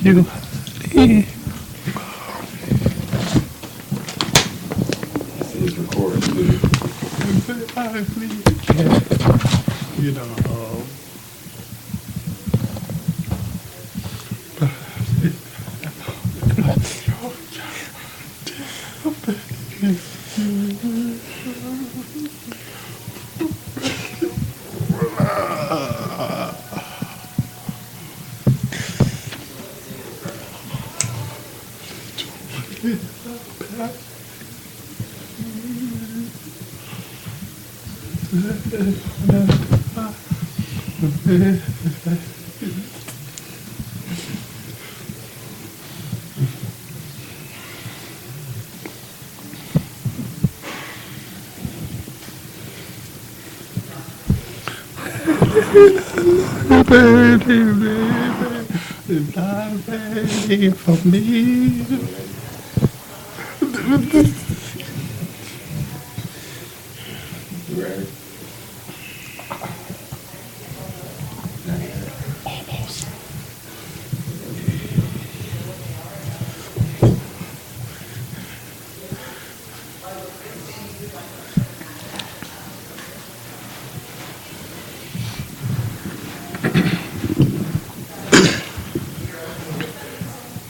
you. It's recording, please. You know, baby, for me. You ready? Almost.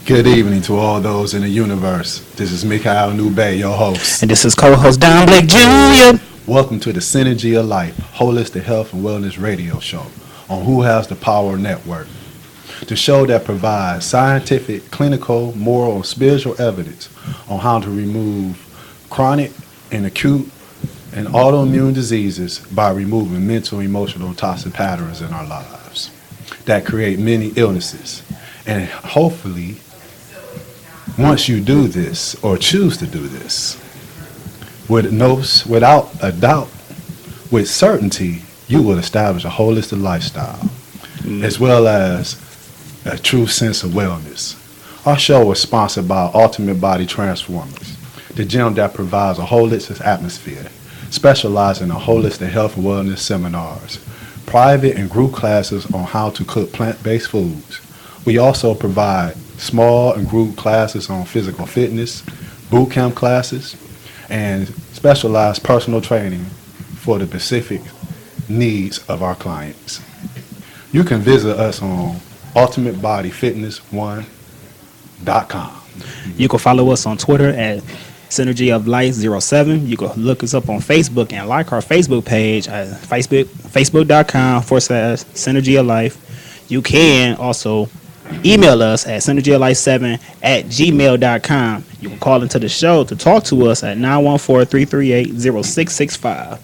Good evening to all those in the universe. This is Mikhail Nube, your host. And this is co-host Don Blake Jr. Welcome to the Synergy of Life, Holistic Health and Wellness Radio Show on Who Has the Power Network. The show that provides scientific, clinical, moral, and spiritual evidence on how to remove chronic and acute and autoimmune diseases by removing mental, emotional, toxic patterns in our lives that create many illnesses. And hopefully, once you do this or choose to do this, without a doubt, with certainty, you will establish a holistic lifestyle, as well as a true sense of wellness. Our show is sponsored by Ultimate Body Transformers, the gym that provides a holistic atmosphere, specializing in holistic health and wellness seminars, private and group classes on how to cook plant-based foods. We also provide small and group classes on physical fitness, boot camp classes, and specialized personal training for the specific needs of our clients. You can visit us on ultimatebodyfitness1.com. You can follow us on Twitter at Synergy of Life 07. You can look us up on Facebook and like our Facebook page at facebook.com/Synergy of Life. You can also email us at synergyoflife7@gmail.com. You can call into the show to talk to us at 914-338-0665.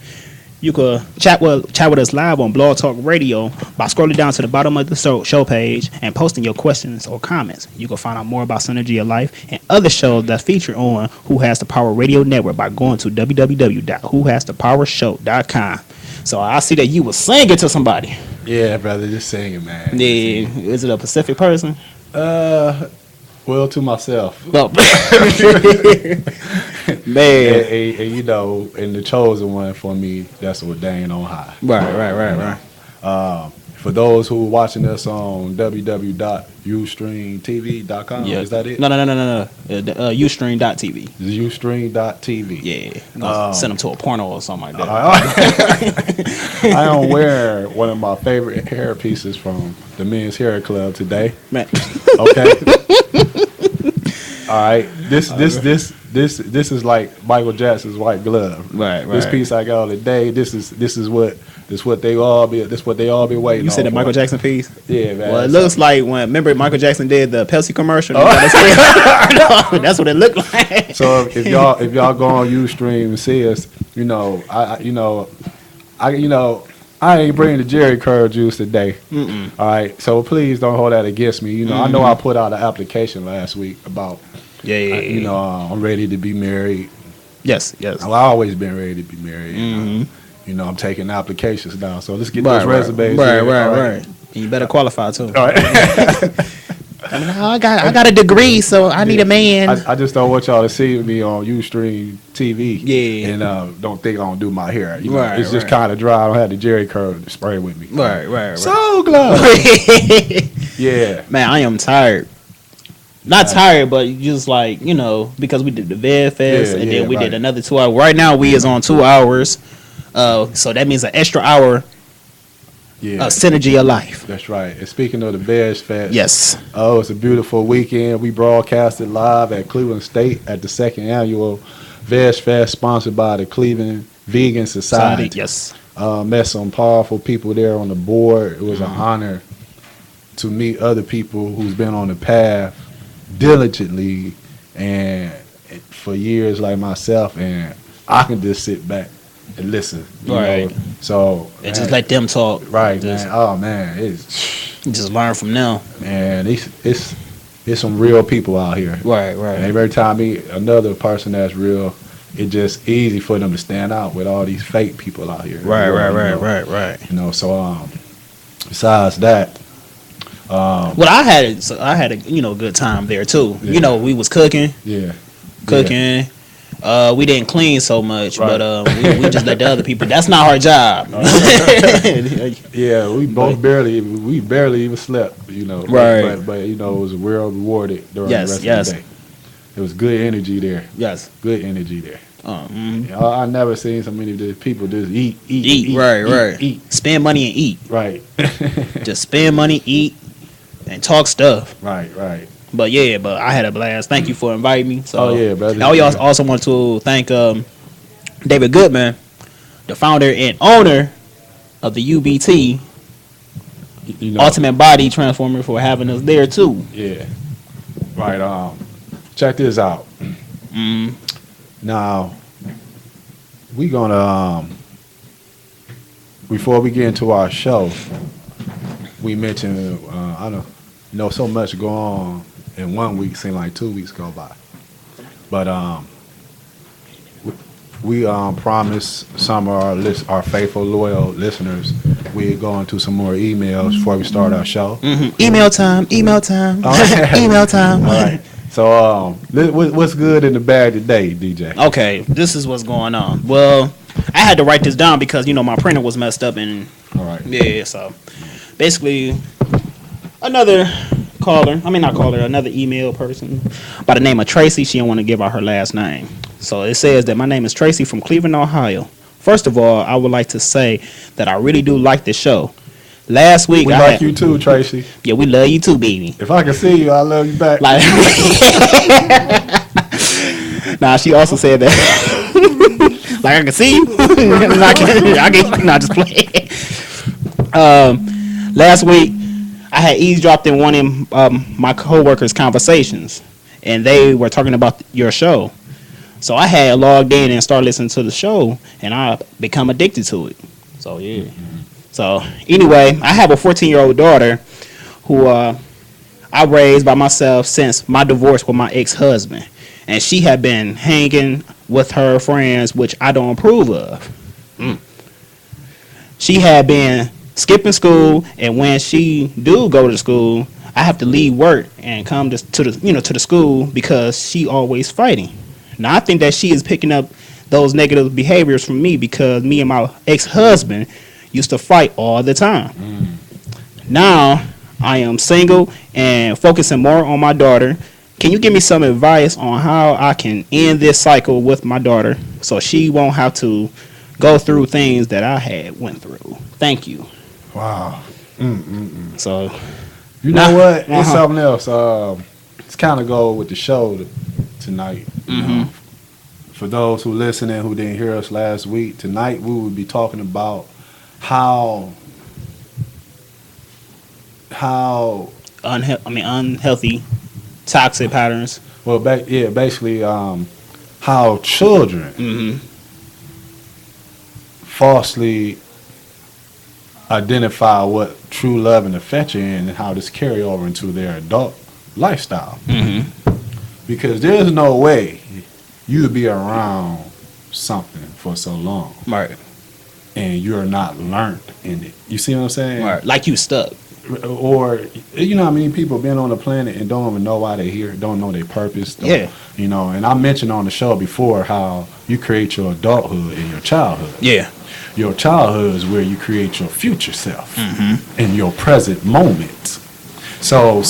You can chat with us live on Blog Talk Radio by scrolling down to the bottom of the show page and posting your questions or comments. You can find out more about Synergy of Life and other shows that feature on Who Has the Power Radio Network by going to www.whohasthepowershow.com. So I see that you were singing to somebody. Yeah, brother, just singing, man. Yeah, is it a Pacific person? Well, to myself. Well, man. And you know, and the chosen one for me, that's ordained on high. Right. For those who are watching us on www.ustreamtv.com, is that it? No. Ustream.tv. Ustream.tv. Yeah. Send them to a porno or something like that. I am wearing one of my favorite hair pieces from the Men's Hair Club today. Man. Okay. All right. This is like Michael Jackson's white glove. Right. This piece I got today. This is what they all be waiting. You said the for. Michael Jackson piece? Yeah, man. Well, it looks like remember Michael Jackson did the Pepsi commercial. No, that's what it looked like. So if y'all go on Ustream and see us, I ain't bringing the Jerry curl juice today. Mm-mm. All right. So please don't hold that against me. I know I put out an application last week about I'm ready to be married. Yes. I've always been ready to be married. Mm-hmm. I'm taking applications now. So let's get those resumes. Right. You better qualify too. All right. I got a degree, so I need a man. I just don't want y'all to see me on Ustream TV. Yeah. And don't think I don't do my hair. It's just kind of dry. I don't have the Jerry curl to spray with me. Right. So glad. Yeah. Man, I am tired. Not tired, but just like, because we did the Vet Fest and then we did another 2 hours. Right now we is on 2 hours. So that means an extra hour of synergy of life. That's right. And speaking of the Bears Fest, Yes. oh, it's a beautiful weekend. We broadcasted live at Cleveland State at the second annual Bears Fest, sponsored by the Cleveland Vegan Society. Yes. Met some powerful people there on the board. It was an honor to meet other people who's been on the path diligently and for years like myself, and I can just sit back and listen. You know? So and just let them talk. Right, just, man. Oh man, it's just learn from them. Man, it's some real people out here. Right. And every time I meet another person that's real, it's just easy for them to stand out with all these fake people out here. Right. So besides that, well, I had a good time there too. Yeah. We was cooking. Yeah. We didn't clean so much, but we just let the other people. That's not our job. Yeah, we barely even slept. Right. But it was well rewarded during the rest of the day. It was good energy there. Yes. Good energy there. I never seen so many of the people just eat. Right. Spend money and eat. Right. Just spend money, eat, and talk stuff. Right. But I had a blast. Thank you for inviting me. So, brother. I also want to thank David Goodman, the founder and owner of the UBT, Ultimate Body Transformer, for having us there too. Yeah. Right. Check this out. Now, we gonna before we get into our show, we mentioned I don't know so much go on in 1 week, seemed like 2 weeks go by, but we promised some of our faithful, loyal listeners we'd go into some more emails before we start our show. Email time. Email time. All right. So, what's good in the bag today, DJ? Okay, this is what's going on. Well, I had to write this down because my printer was messed up, and all right. Yeah. So, basically, another another email person by the name of Tracy. She didn't want to give out her last name, so it says that my name is Tracy from Cleveland, Ohio. First of all, I would like to say that I really do like this show. Last week, we like you too, Tracy. Yeah, we love you too, baby. If I can see you, I love you back. Nah, she also said that. I can see you. I can not just play. Last week, I had eavesdropped in one of my coworkers' conversations, and they were talking about your show. So I had logged in and started listening to the show, and I become addicted to it. So yeah. So anyway, I have a 14-year-old daughter who I raised by myself since my divorce with my ex-husband. And she had been hanging with her friends, which I don't approve of. She had been skipping school, and when she do go to school, I have to leave work and come to the school because she always fighting. Now I think that she is picking up those negative behaviors from me because me and my ex-husband used to fight all the time. Now I am single and focusing more on my daughter. Can you give me some advice on how I can end this cycle with my daughter so she won't have to go through things that I had went through? Thank you. Wow. So you know what? It's something else. It's kind of go with the show tonight. You know? For those who listening who didn't hear us last week, tonight we will be talking about how unhealthy, toxic patterns. Well, basically, how children falsely identify what true love and affection is, and how this carry over into their adult lifestyle. Because there's no way you would be around something for so long, right? And you're not learned in it. You see what I'm saying? Right. Like you stuck. Or, how many people been on the planet and don't even know why they're here, don't know their purpose. Yeah. And I mentioned on the show before how you create your adulthood in your childhood. Yeah. Your childhood is where you create your future self in your present moment. So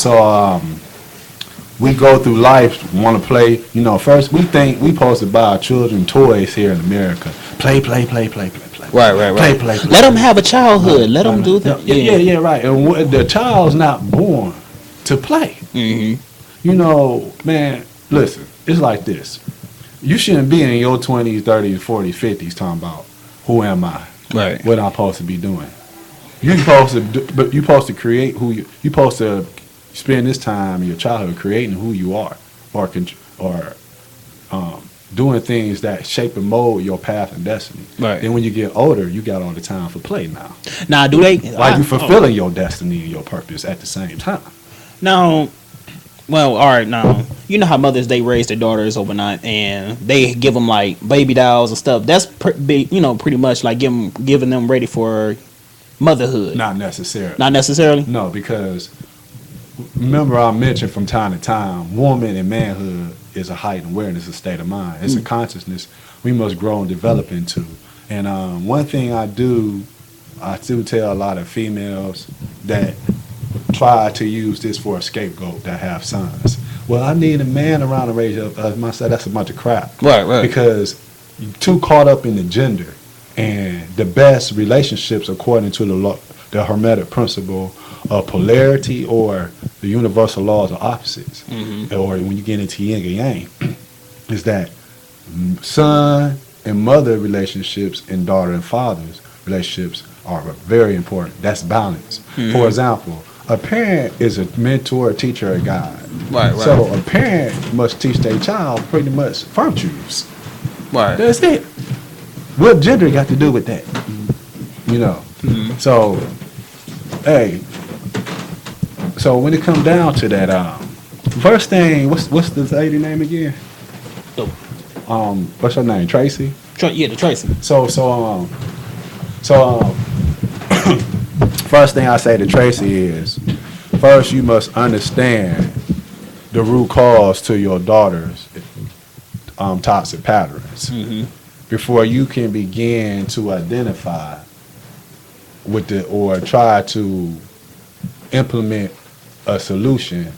we go through life, want to play. You know, first we think we supposed to buy our children toys here in America. Play. Right. Play. Let them have a childhood. Let them do that. Yeah, right. And the child's not born to play. Mm-hmm. You know, man, listen, it's like this. You shouldn't be in your 20s, 30s, 40s, 50s talking about who am I? Right. What I'm supposed to be doing. You're supposed to but you're supposed to create who you're supposed to spend this time in your childhood creating who you are or doing things that shape and mold your path and destiny. Right. Then when you get older, you got all the time for play now. Now, do they Like you fulfilling your destiny and your purpose at the same time. Now, well, all right. Now, you know how mothers they raise their daughters overnight, and they give them like baby dolls and stuff. That's pretty much like giving them ready for motherhood. Not necessarily. Not necessarily. No, because remember I mentioned from time to time, woman and manhood is a heightened awareness, a state of mind. It's a consciousness we must grow and develop into. And one thing I do tell a lot of females that try to use this for a scapegoat that have sons. Well, I need a man around the age of myself. That's a bunch of crap. Right. Because you're too caught up in the gender. And the best relationships, according to the Hermetic principle of polarity or the universal laws of opposites, or when you get into yin and yang, is that son and mother relationships and daughter and father's relationships are very important. That's balance. For example, a parent is a mentor, a teacher, a guide. Right. So a parent must teach their child pretty much virtues. Right. That's it. What gender got to do with that? You know. So, hey. So when it come down to that, first thing, what's the lady name again? What's her name? Tracy. The Tracy. So first thing I say to Tracy is, first you must understand the root cause to your daughter's toxic patterns before you can begin to identify or try to implement a solution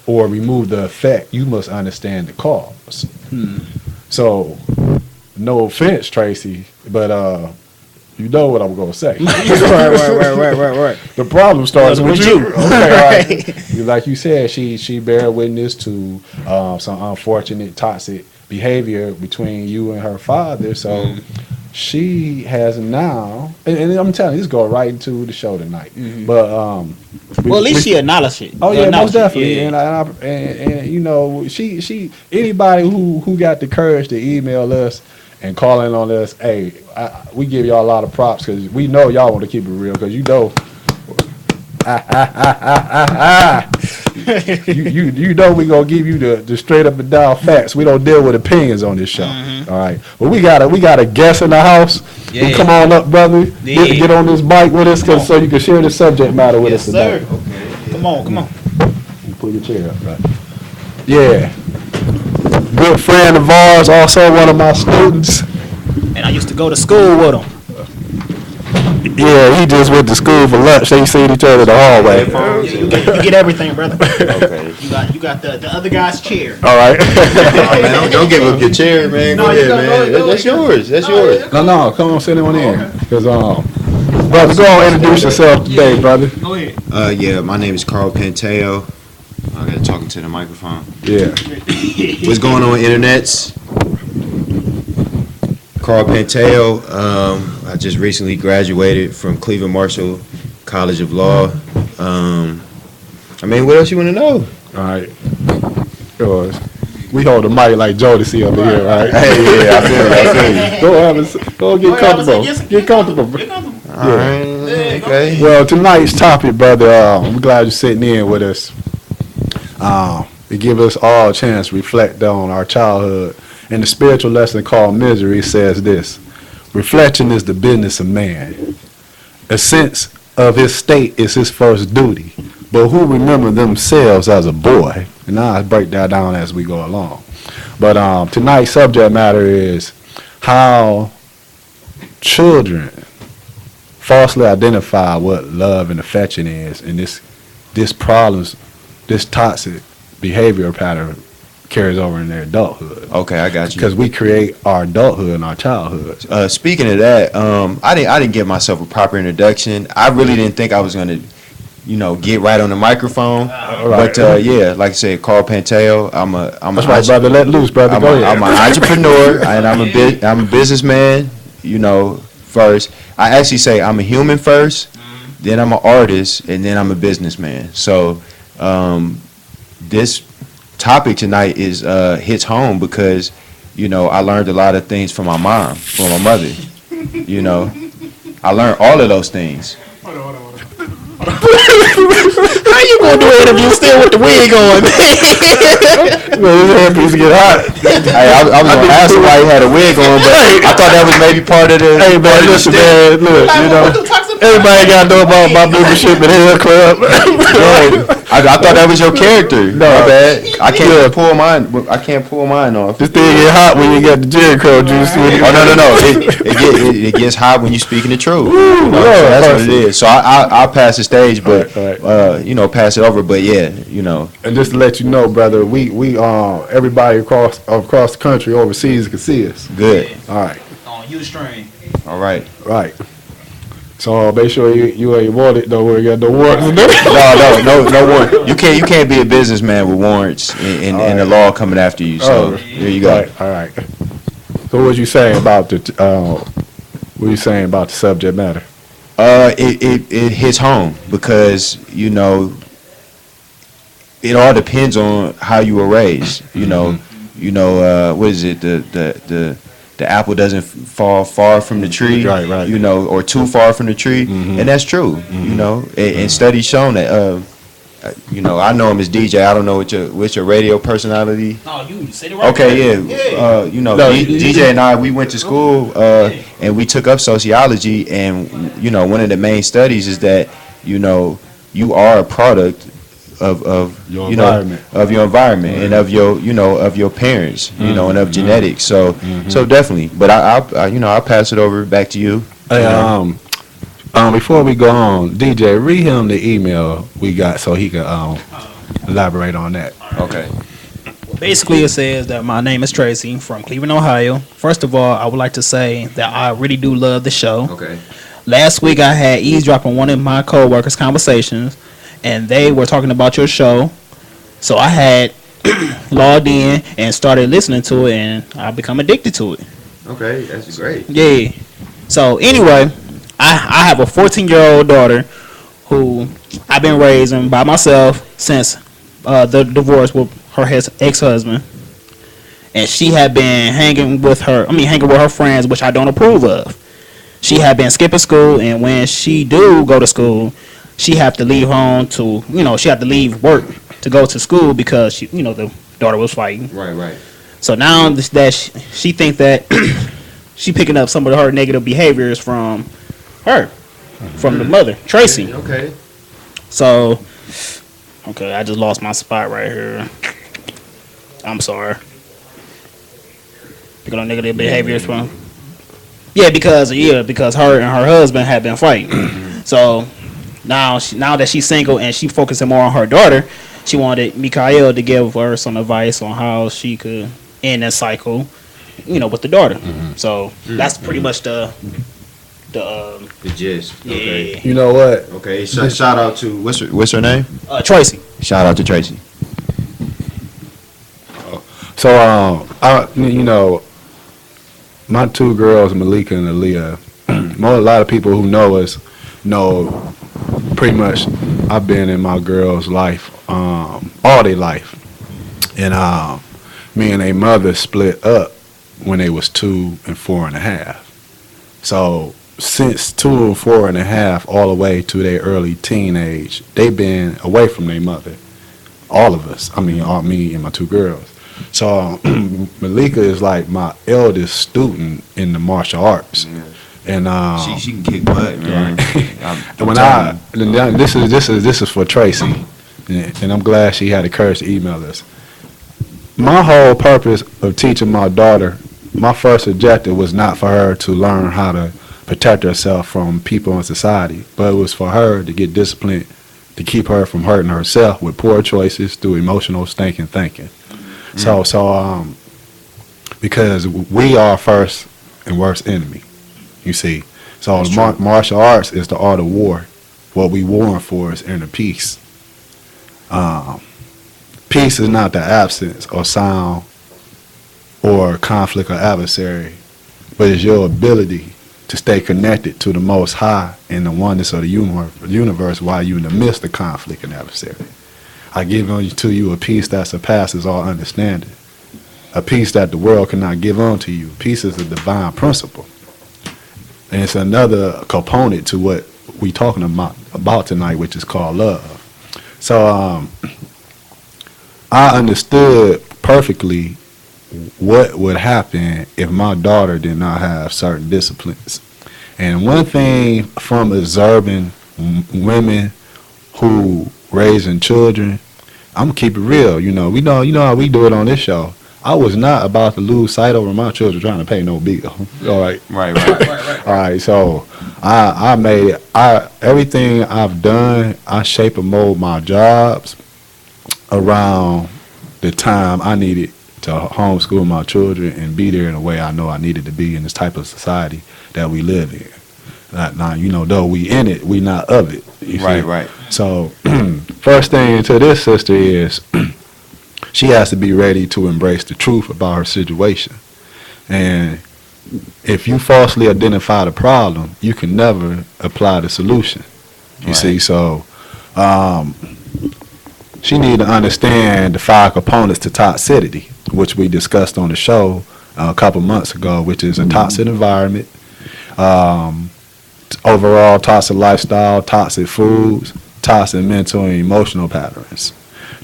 or remove the effect. You must understand the cause. So, no offense, Tracy, but you know what I'm going to say. Right. The problem starts with you. Okay, Right. Like you said, she bear witness to some unfortunate toxic behavior between you and her father. So she has now, and I'm telling you, this go right into the show tonight. But Well, at least she acknowledged it. oh yeah, most Acknowledged it, definitely. yeah. And you know, she anybody who got the courage to email us and calling on us, hey, we give y'all a lot of props because we know y'all want to keep it real because you know. You know we gonna give you the straight up and down facts. We don't deal with opinions on this show. All right, but we got a guest in the house. Yeah. Come on up, brother. Yeah. Get on this bike with us, so you can share the subject matter with us sir. tonight. Okay. Come on. Pull your chair up, right? Yeah. Good friend of ours, also one of my students. And I used to go to school with him. Yeah, he just went to school for lunch. They seen each other in the hallway. You get everything, brother. Okay. You got the other guy's chair. All right. Oh, man, don't give up your chair, man. Go ahead, man. That's yours. That's yours. No, come on, sit on in. Because, brother, go on, introduce yourself today, brother. Go ahead. Yeah, my name is Carl Panteo. I got to talk into the microphone. Yeah. What's going on, internets? Carl Panteo. I just recently graduated from Cleveland Marshall College of Law. I mean, what else you want to know? All right. Yours. We hold the mic like Joe to see over here, right? Hey, yeah, I feel you. Go get comfortable. Get comfortable. All right, okay. Well, tonight's topic, brother, we're glad you're sitting in with us. It gives us all a chance to reflect on our childhood. And the spiritual lesson called Misery says this: reflection is the business of man. A sense of his state is his first duty, but who remember themselves as a boy? And I'll break that down as we go along. But tonight's subject matter is how children falsely identify what love and affection is, and this toxic behavior pattern carries over in their adulthood. Okay, I got you. Because we create our adulthood and our childhood. Speaking of that, I didn't give myself a proper introduction. I really didn't think I was gonna, get right on the microphone. Right. But yeah, like I said, Carl Panteo. That's right, brother. Let loose, brother. Go ahead. I'm an entrepreneur and I'm a businessman. First, I actually say I'm a human first, then I'm an artist, and then I'm a businessman. So this topic tonight is hits home because I learned a lot of things from my mom, from my mother. I learned all of those things. How you gonna do an interview still with the wig on? Well, this hairpiece get hot. Hey, I was gonna ask him why he had a wig on, but I thought that was maybe part of the. Hey man, listen, man, look, everybody got to know about my membership at Hair Club. I thought that was your character. No, my bad. I can't pull mine. I can't pull mine off. This thing get hot when you got the Jerry curl juice. Oh no! It gets hot when you speaking the truth. So that's what it is. So I'll pass the stage, but pass it over. But yeah, And just to let you know, brother, we everybody across the country, overseas can see us. Good. All right. On Ustream. All right. Right. So make sure you ain't wanted though. We got no warrants. No warrant. You can't be a businessman with warrants and the law coming after you. So there you go. All right. So what you saying about the subject matter? It hits home because it all depends on how you were raised. What is it? The apple doesn't fall far from the tree, right. Or too far from the tree, and that's true. And studies shown that. I know him as DJ. I don't know what's your radio personality. No, you said it right. Okay, yeah. DJ and I, we went to school and we took up sociology, and one of the main studies is that you are a product of your environment, and of your parents, and of genetics. So definitely. But I'll pass it over back to you. Hey, before we go on, DJ, read him the email we got so he can elaborate on that. Okay. Basically, it says that my name is Tracy from Cleveland, Ohio. First of all, I would like to say that I really do love the show. Okay. Last week, I had eavesdropped on one of my co-workers' conversations, and they were talking about your show. So I had logged in and started listening to it, and I become addicted to it. Okay, that's great. Yeah. So anyway, I have a 14-year-old daughter who I've been raising by myself since the divorce with her ex-husband, and she had been hanging with her friends, which I don't approve of. She had been skipping school, and when she do go to school, she have to leave home to, she have to leave work to go to school because she, the daughter was fighting. Right. So now that she think that she picking up some of her negative behaviors from her, from the mother, Tracy. Okay. So, I just lost my spot right here. I'm sorry. Picking up negative behaviors from. Yeah, because her and her husband had been fighting. So now that she's single and she focusing more on her daughter, she wanted Mikael to give her some advice on how she could end that cycle, with the daughter. So that's pretty much the gist. Yeah. Okay. You know what? Okay. Shout out to what's her name? Tracy. Shout out to Tracy. So my two girls, Malika and Aaliyah, a lot of people who know us know pretty much I've been in my girls' life all their life. And me and their mother split up when they was 2 and 4.5. So since 2 and 4.5 all the way to their early teenage, they been away from their mother. All of us. Me and my two girls. So Malika is like my eldest student in the martial arts. Yeah. And she can kick butt, man. And this is for Tracy, and I'm glad she had the courage to email us. My whole purpose of teaching my daughter, my first objective was not for her to learn how to protect herself from people in society, but it was for her to get disciplined to keep her from hurting herself with poor choices through emotional stinking thinking. Because we are our first and worst enemy, you see. So martial arts is the art of war. What we warring for is inner peace. Peace is not the absence or sound or conflict or adversary, but it's your ability to stay connected to the Most High and the oneness of the universe while you're in the midst of conflict and adversary. I give to you a peace that surpasses all understanding, a peace that the world cannot give unto you. Peace is a divine principle, and it's another component to what we talking about tonight, which is called love. So I understood perfectly what would happen if my daughter did not have certain disciplines. And one thing from observing women who raising children, I'm gonna keep it real. You know how we do it on this show. I was not about to lose sight over my children trying to pay no bill. All right. Right. All right. So I made it. Everything I've done, I shape and mold my jobs around the time I needed to homeschool my children and be there in a way I know I needed to be in this type of society that we live in. Now, though we in it, we not of it. Right. So first thing to this sister is she has to be ready to embrace the truth about her situation. And if you falsely identify the problem, you can never apply the solution. You see, so she need to understand the 5 components to toxicity, which we discussed on the show a couple months ago, which is a toxic environment, overall toxic lifestyle, toxic foods, toxic mental and emotional patterns.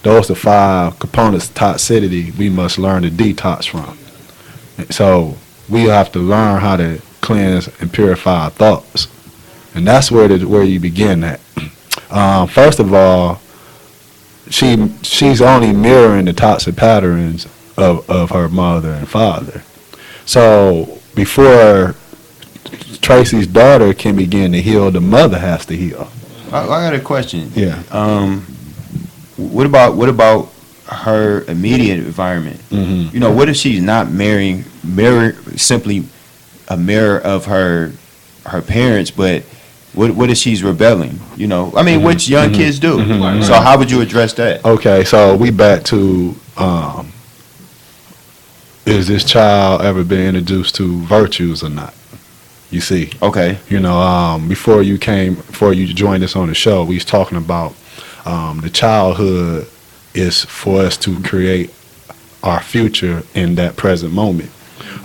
Those are 5 components of toxicity we must learn to detox from. So we have to learn how to cleanse and purify our thoughts. And that's where you begin at. First of all, she's only mirroring the toxic patterns of her mother and father. So before Tracy's daughter can begin to heal, the mother has to heal. I got a question. Yeah. What about her immediate environment? Mm-hmm. What if she's not simply a mirror of her parents, but what if she's rebelling? Which young kids do. Mm-hmm. So how would you address that? Okay, so we back to is this child ever been introduced to virtues or not? You see. Okay. Before you joined us on the show, we was talking about the childhood is for us to create our future in that present moment.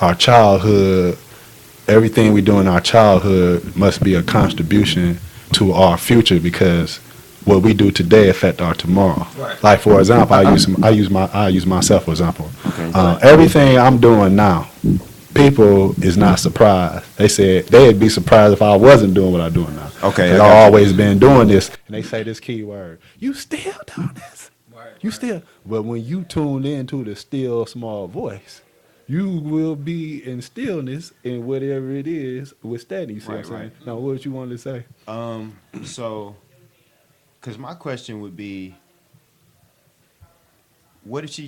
Our childhood, everything we do in our childhood must be a contribution to our future, because what we do today affect our tomorrow. Right. Like, for example, I use myself for example. Okay. Everything I'm doing now, people is not surprised. They said they'd be surprised if I wasn't doing what I'm doing now. Okay. I've always been doing this, and they say this key word: you still doing this. You still. But when you tune into the still small voice, you will be in stillness in whatever it is with steady. You see what I'm saying? Now, what you wanted to say? So, because my question would be, what if she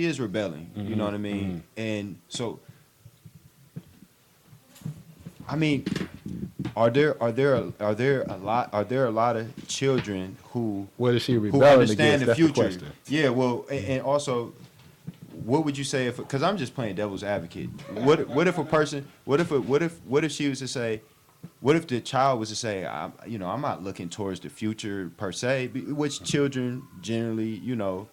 is rebelling? You know what I mean? And so, are there a lot of children who What is she who rebelling understand against? the That's future? the question. Yeah, well, and also, what would you say if? Because I'm just playing devil's advocate. What if a person? What if she was to say? What if the child was to say, I'm not looking towards the future per se, which children generally, you're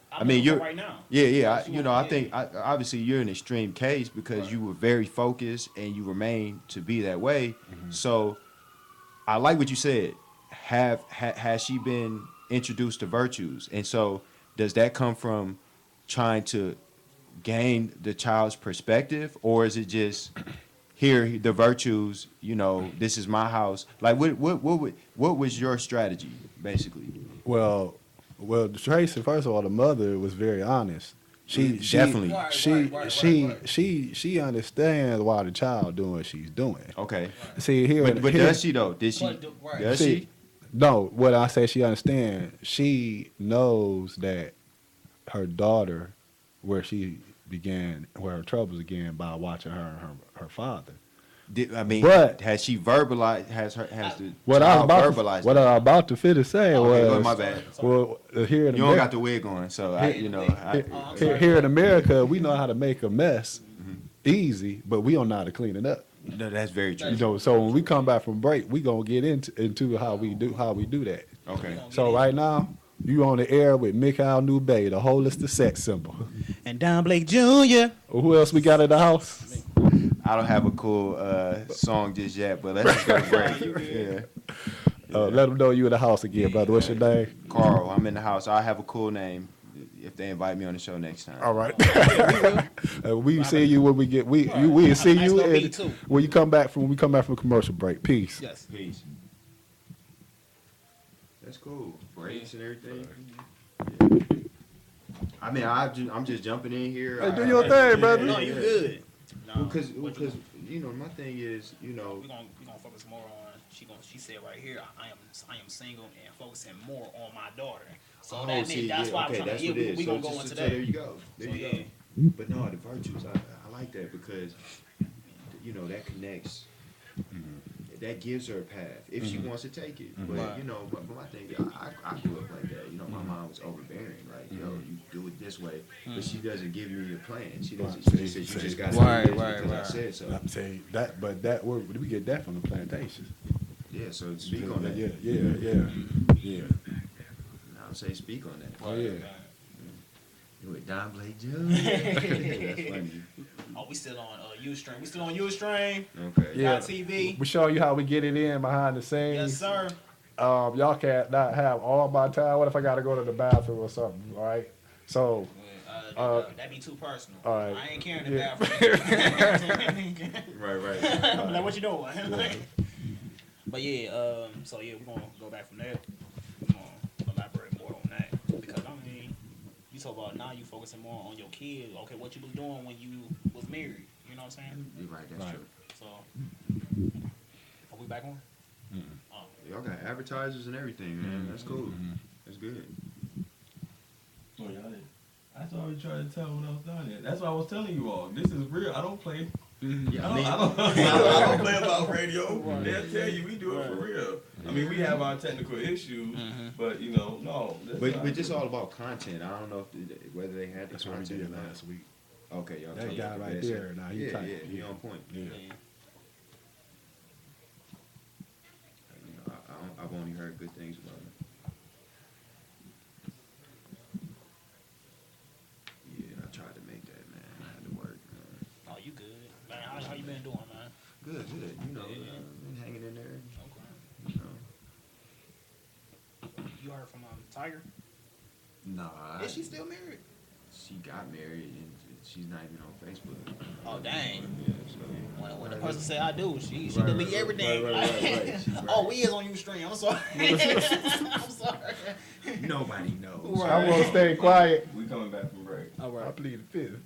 right now. Yeah. I think obviously you're an extreme case because you were very focused and you remain to be that way. Mm-hmm. So I like what you said. Has she been introduced to virtues? And so does that come from trying to gain the child's perspective, or is it just here the virtues, this is my house? Like what was your strategy basically? Well, Tracy. First of all, the mother was very honest. She Definitely. She understands why the child doing what she's doing. Okay. See here, But does she though? Does See, she? No, what I say she understand, she knows that her daughter, where her troubles began by watching her and her father. I mean, But has she verbalized? Has the what I was child about verbalized? what I was about to finish saying Okay, go was, my bad. well, here in You don't got America, the wig on, so here in America, we know how to make a mess Mm-hmm. easy, but we don't know how to clean it up. no, that's very true. So when we come back from break, we gonna get into how we do that. Okay. So right now, you on the air with Mikhail Nubay, the holistic sex symbol. And Don Blake Jr. Who else we got at the house? I don't have a cool song just yet, but let's just go to break. Yeah. Let them know you in the house again, brother. What's your name? Carl, I'm in the house. I'll have a cool name if they invite me on the show next time. All right. We see you when we get we see Nice you little in, beat, too. when we come back from commercial break. Peace. Yes. Peace. That's cool. Breaks and everything. I mean, I'm just jumping in here. Hey, do your thing, brother. No, you good. No, Because you know my thing is we gonna focus more on she said right here I am single and focusing more on my daughter. So that's why I'm trying that's to what it is. we So gonna go just- into so that. there you go. There So, you yeah. go. But no, the virtues I like that because that connects. That gives her a path if she wants to take it. But Right. but my thing, I grew up like that. My mom was overbearing. Like, you do it this way, but she doesn't give you your plan. She doesn't. She just says you just got to do this because I said so. I'm saying that, but that we get that from the plantation. Yeah. So speak on that. Yeah. I'll say speak on that. Oh yeah. You with Don Blake Jr. That's funny. Oh, we still on Ustream. We still on Ustream. Okay. Yeah. TV. We show you how we get it in behind the scenes. Yes, sir. Y'all can't not have all my time. What if I got to go to the bathroom or something? All right. So. That'd be too personal. All right. I ain't carrying the bathroom. Right. I'm like, what you doing? But yeah, so yeah, we're gonna go back from there. We're gonna elaborate more on that because I mean, you talk about now you focusing more on your kid. Okay, what you was doing when you was married? You know what I'm saying? You're right. That's true. So, are we back on? Oh, Y'all got advertisers and everything, man. That's cool. That's good. Oh, y'all did. That's what I was trying to tell when I was down there. That's why I was telling you all. This is real. I don't play. Yeah, I don't play about radio. They'll tell you we do it for real. I mean, we have our technical issues, but no. But just all about content. I don't know whether they had the That's what we content did or not. last week. Okay, y'all. That talking guy about right that. there, now he tight. Yeah, he on point. Yeah. I've only heard good things about him. Yeah, I tried to make that, man. I had to work, man. oh, you good? Man, how you been doing, man? Good. Yeah. Been hanging in there. Okay. You heard from Tiger? Nah. Is she still married? She got married and she's not even on Facebook. Oh dang! Yeah, so. When the person say I do, she Right, delete right, everything. right. She's right. Oh, we is on Ustream. I'm sorry. I'm sorry. Nobody knows. Right. I want to stay quiet. We coming back from break. All I right. plead the fifth.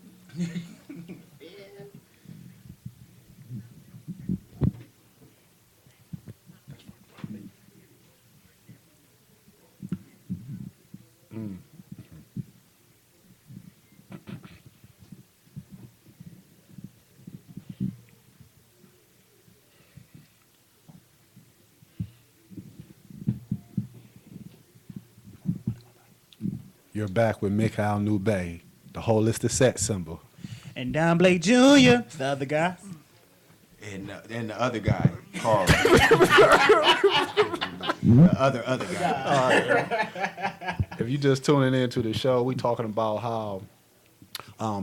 You're back with Mikhail Nubay, the holistic sex symbol. And Don Blake Jr., the other guy. And the other guy, Carl. The other guy. If you just tuning into the show, we talking about how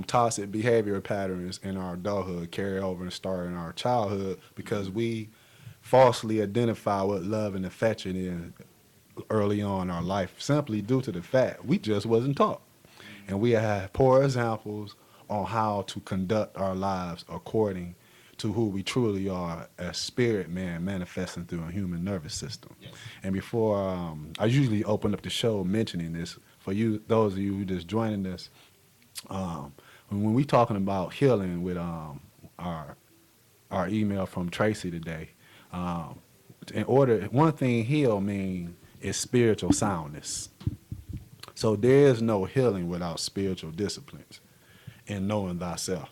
toxic behavior patterns in our adulthood carry over and start in our childhood because we falsely identify what love and affection is early on in our life simply due to the fact we just wasn't taught. And we have poor examples on how to conduct our lives according to who we truly are as spirit man manifesting through a human nervous system. Yeah. And before I usually open up the show mentioning this for you, those of you who just joining us, when we talking about healing with our email from Tracy today, one thing heal mean is spiritual soundness. So there is no healing without spiritual disciplines and knowing thyself.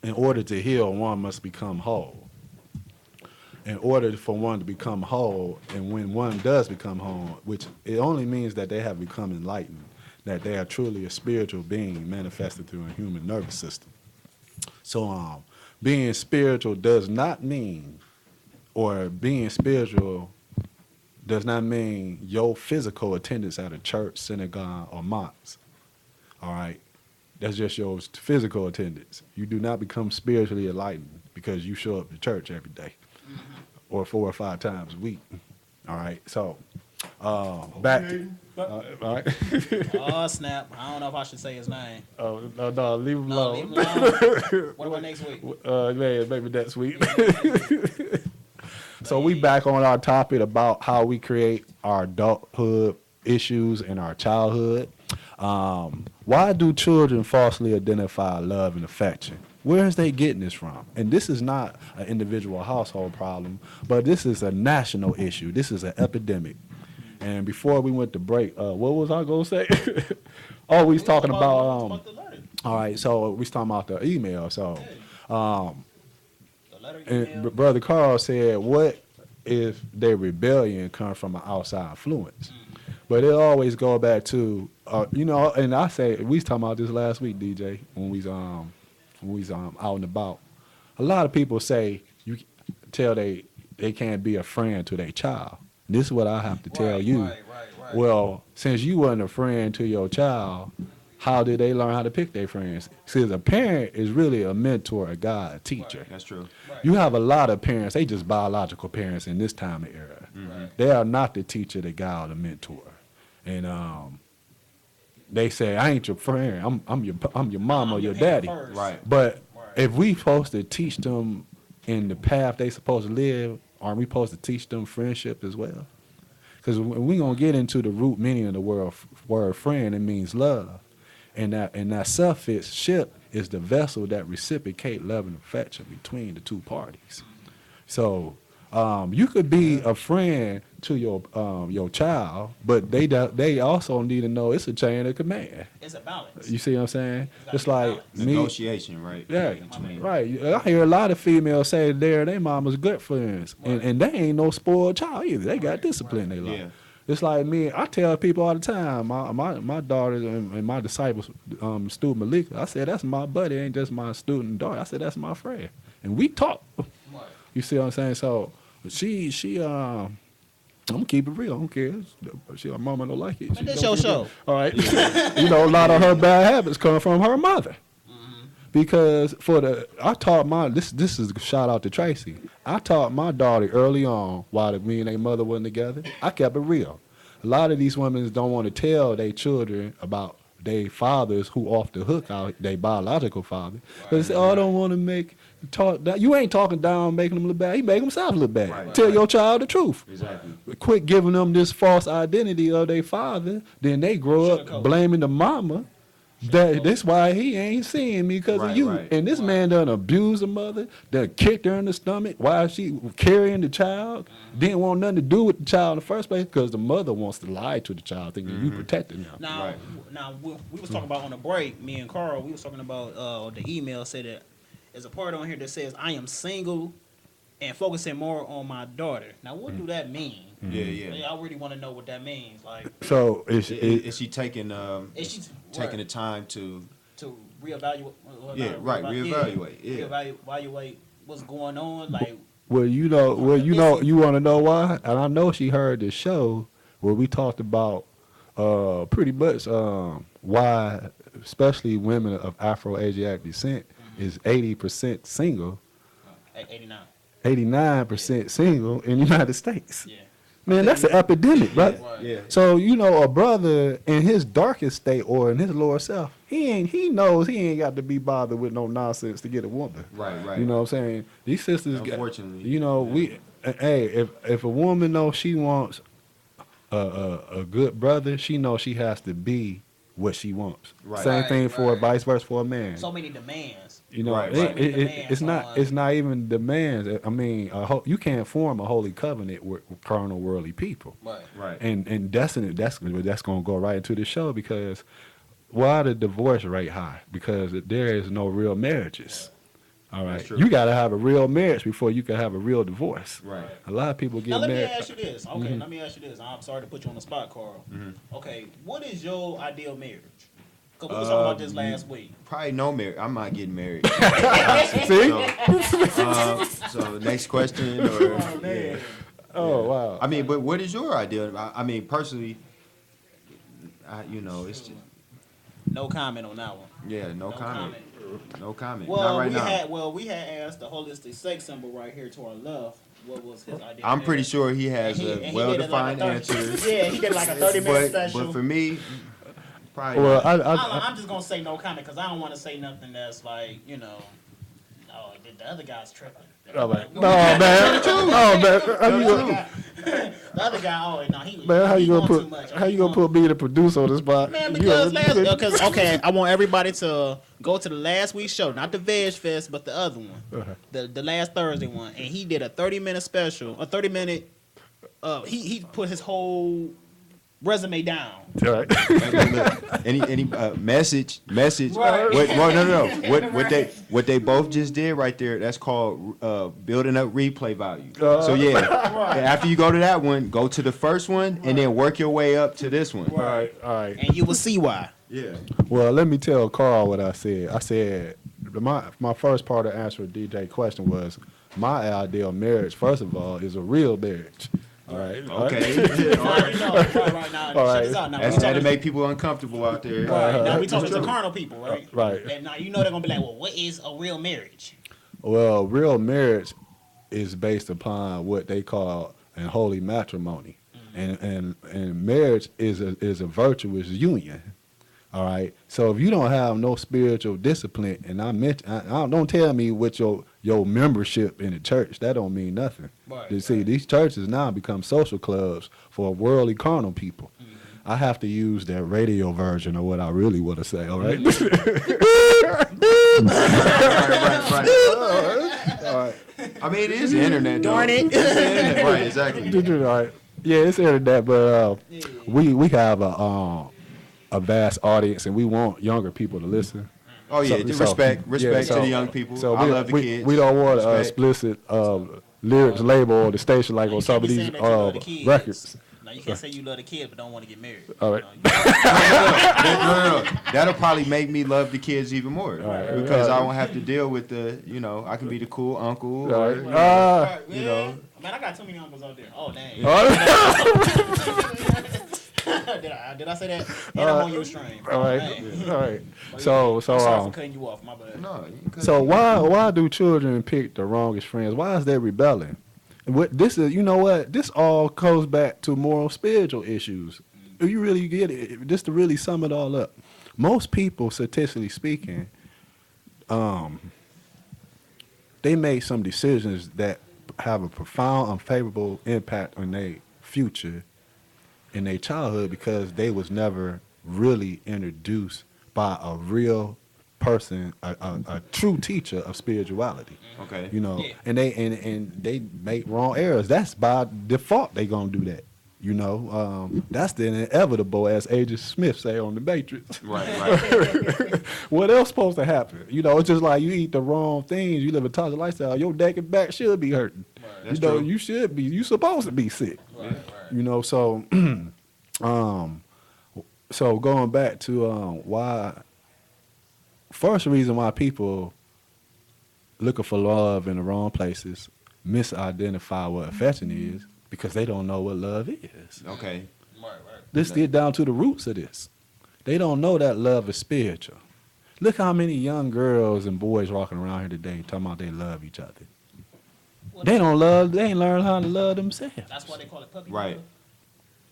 In order to heal, one must become whole. In order for one to become whole, and when one does become whole, which it only means that they have become enlightened, that they are truly a spiritual being manifested through a human nervous system. So being spiritual does not mean, or being spiritual does not mean your physical attendance at a church, synagogue, or mosque. All right? That's just your physical attendance. You do not become spiritually enlightened because you show up to church every day or 4 or 5 times a week. All right? So, back to... all right? Oh, snap. I don't know if I should say his name. Oh, no, leave him No, alone. leave him alone. What about next week? Man, maybe that's sweet. So we back on our topic about how we create our adulthood issues in our childhood. Why do children falsely identify love and affection? Where is they getting this from? And this is not an individual household problem, but this is a national issue. This is an epidemic. And before we went to break, what was I going to say? Oh, we was talking about the letter. all right, so we was talking about the email. So The letter and email. Brother Carl said, what if their rebellion comes from an outside influence? But it always go back to, and I say, we was talking about this last week, DJ, when we was out and about. A lot of people say you tell they can't be a friend to their child. This is what I have to tell you. Right. Well, since you wasn't a friend to your child, how did they learn how to pick their friends? Since a parent is really a mentor, a guide, a teacher. That's true. Right. You have a lot of parents, they just biological parents in this time of era. Right. They are not the teacher, the guide, or the mentor. And they say, I ain't your friend. I'm your mom or your daddy. First. Right. But Right. if we supposed to teach them in the path they supposed to live, aren't we supposed to teach them friendship as well? Because when we gonna get into the root meaning of the word friend, it means love, and that suffix-ship is the vessel that reciprocate love and affection between the two parties. So you could be a friend to your child, but they also need to know it's a chain of command. It's a balance. You see what I'm saying? gotta It's be like balanced. me. Negotiation, right? Yeah, Between- right. I hear a lot of females say their mama's good friends, and they ain't no spoiled child either. They got discipline in their life. Yeah. It's like me. I tell people all the time, my daughters and my disciples, student Malika. I said that's my buddy, ain't just my student daughter. I said that's my friend, and we talk. Right. You see what I'm saying? So she I'm gonna keep it real. I don't care. Her mama don't like it. Man, this your show. All right. A lot of her bad habits come from her mother. Because I taught this is a shout out to Tracy. I taught my daughter early on while me and their mother wasn't together. I kept it real. A lot of these women don't want to tell their children about their fathers who off the hook out their biological father. But they say, I don't want to talk that. You ain't talking down, making them look bad. He make himself look bad. Right. Tell your child the truth. Exactly. Quit giving them this false identity of their father. Then they grow up Sugarcoat. blaming the mama. That's why he ain't seeing me because of Right, you. right. And this man done abused the mother, done kicked her in the stomach while she carrying the child. Didn't want nothing to do with the child in the first place because the mother wants to lie to the child, thinking you protecting them. Now, we was talking about on the break. Me and Carl, we was talking about the email said that there's a part on here that says I am single and focusing more on my daughter. Now, what do that mean? Yeah. I really want to know what that means. Like, So Is she taking is she taking the time to reevaluate? reevaluate? Yeah. Reevaluate what's going on. Like, you want to know why? And I know she heard the show where we talked about pretty much why, especially women of Afro-Asiatic descent, is 80% single, 89. 89% single in the United States. Yeah. Man, that's an epidemic, right? Yeah. So a brother in his darkest state or in his lower self, he knows he ain't got to be bothered with no nonsense to get a woman. Right. You know what I'm saying? These sisters, Unfortunately, if a woman knows she wants a good brother, she knows she has to be what she wants. Right. Same thing for Right. vice versa for a man. So many demands. You know, Right, right. it's not even demands. I mean, you can't form a holy covenant with carnal, worldly people. Right. And that's going to go right into the show because why the divorce rate high? Because there is no real marriages. All right, That's true. you got to have a real marriage before you can have a real divorce. Right. A lot of people Now get let me married. ask you this. Okay, let me ask you this. I'm sorry to put you on the spot, Carl. Okay, what is your ideal marriage? Because we was talking about this last week. Probably no marriage. I'm not getting married. See? So next question, or yeah. Oh wow. I mean, but what is your ideal? I mean, personally, it's just, No comment on that one. yeah, no comment. No comment. Well, Not right now. we had asked the holistic sex symbol right here to our left. What was his ideal? I'm pretty marriage. sure he has And he a did well-defined like a answer. Yeah, he did like a 30-minute special. But for me, probably. Well, not. I'm just gonna say no comment because I don't want to say nothing that's like oh, the other guy's tripping. Oh man. No man. Oh man. The other guy, oh no, he. Man, how he you gonna doing put too much. how you gonna put me the producer on the spot? Man, because okay, I want everybody to go to the last week's show, not the Veg Fest, but the other one, the last Thursday one, and he did a 30-minute special, a 30-minute. He put his whole resume down. All right. Any message? Right. No. What they both just did right there. That's called building up replay value. So yeah, after you go to that one, go to the first one, and then work your way up to this one. All right. And you will see why. Yeah. Well, let me tell Carl what I said. I said my first part of answering DJ question was my ideal marriage. First of all, is a real marriage. All right. Okay. Right now. All right. Check this out. Now, That's had to make people uncomfortable out there. right. Now we talking to carnal people, right? Right. And now they're gonna be like, well, what is a real marriage? Well, real marriage is based upon what they call an holy matrimony, and marriage is a virtuous union. All right. So if you don't have no spiritual discipline, and don't tell me what your membership in the church, that don't mean nothing. Right, You see, these churches now become social clubs for worldly carnal people. I have to use that radio version of what I really want to say. All right. Right. I mean, it is the internet, though. Darn it. It's the internet. Right, exactly. All right. Yeah, it's internet, but we have a vast audience, and we want younger people to listen. Oh yeah, respect to the young people. So I love the kids. We don't want Respect. explicit lyrics label on the station like Now, on you some can't of be these saying that you love the kids. records. Now you can't say you love the kids but don't want to get married. All right. No. That'll probably make me love the kids even more because I won't have to deal with I can be the cool uncle. Or, Man, I got too many uncles out there. Oh dang. Did I say that? And I'm on your stream. All right. So I'm sorry for cutting you off. My bad. No, you couldn't. So why do children pick the wrongest friends? Why is that rebelling? This is, this all goes back to moral spiritual issues. If you really get it, just to really sum it all up, most people, statistically speaking, they made some decisions that have a profound, unfavorable impact on their future in their childhood because they was never really introduced by a real person, a true teacher of spirituality. Okay. And they make wrong errors. That's by default they gonna do that. That's the inevitable, as Agent Smith say on the Matrix. Right. What else supposed to happen? It's just like you eat the wrong things, you live a toxic lifestyle, your neck and back should be hurting. Right. That's true. You supposed to be sick. Right. So so going back to why. First reason why people looking for love in the wrong places misidentify what affection is because they don't know what love is. Okay. Right. Let's get down to the roots of this. They don't know that love is spiritual. Look how many young girls and boys walking around here today talking about they love each other. They ain't learned how to love themselves. That's why they call it puppy Right.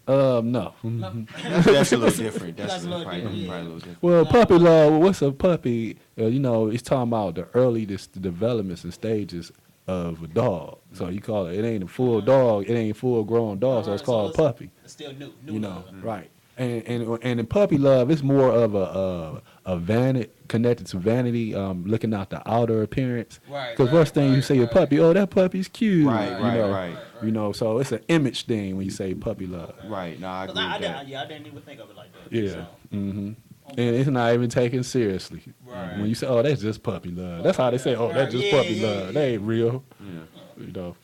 love. No. That's a little different. That's probably a little different. Well, puppy love, what's a puppy? It's talking about the earliest developments and stages of a dog. So you call it ain't a full dog, it ain't a full grown dog, so it's called a puppy. It's still new love. Right. And in puppy love, it's more of a vanity connected to vanity, looking at the outer appearance. Right, Because first thing you say a right. puppy, oh, that puppy's cute. Right, you right, know, right. You know, so it's an image thing when you say puppy love. Right. No, I agree I with that. didn't even think of it like that. Yeah. Mm-hmm. And it's not even taken seriously. Right. When you say, oh, that's just puppy love. That's how they say, oh, that's just Yeah, puppy yeah, love. yeah. They ain't real. Yeah. You know.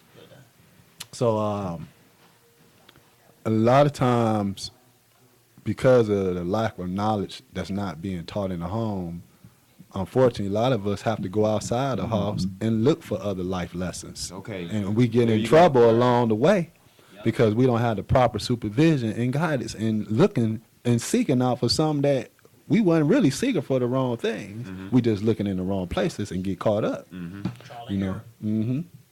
So a lot of times, because of the lack of knowledge that's not being taught in the home, unfortunately, a lot of us have to go outside the house and look for other life lessons. Okay. And we get There in you trouble go. along the way because we don't have the proper supervision and guidance and looking and seeking out for something that we wasn't really seeking for the wrong things. We just looking in the wrong places and get caught up. You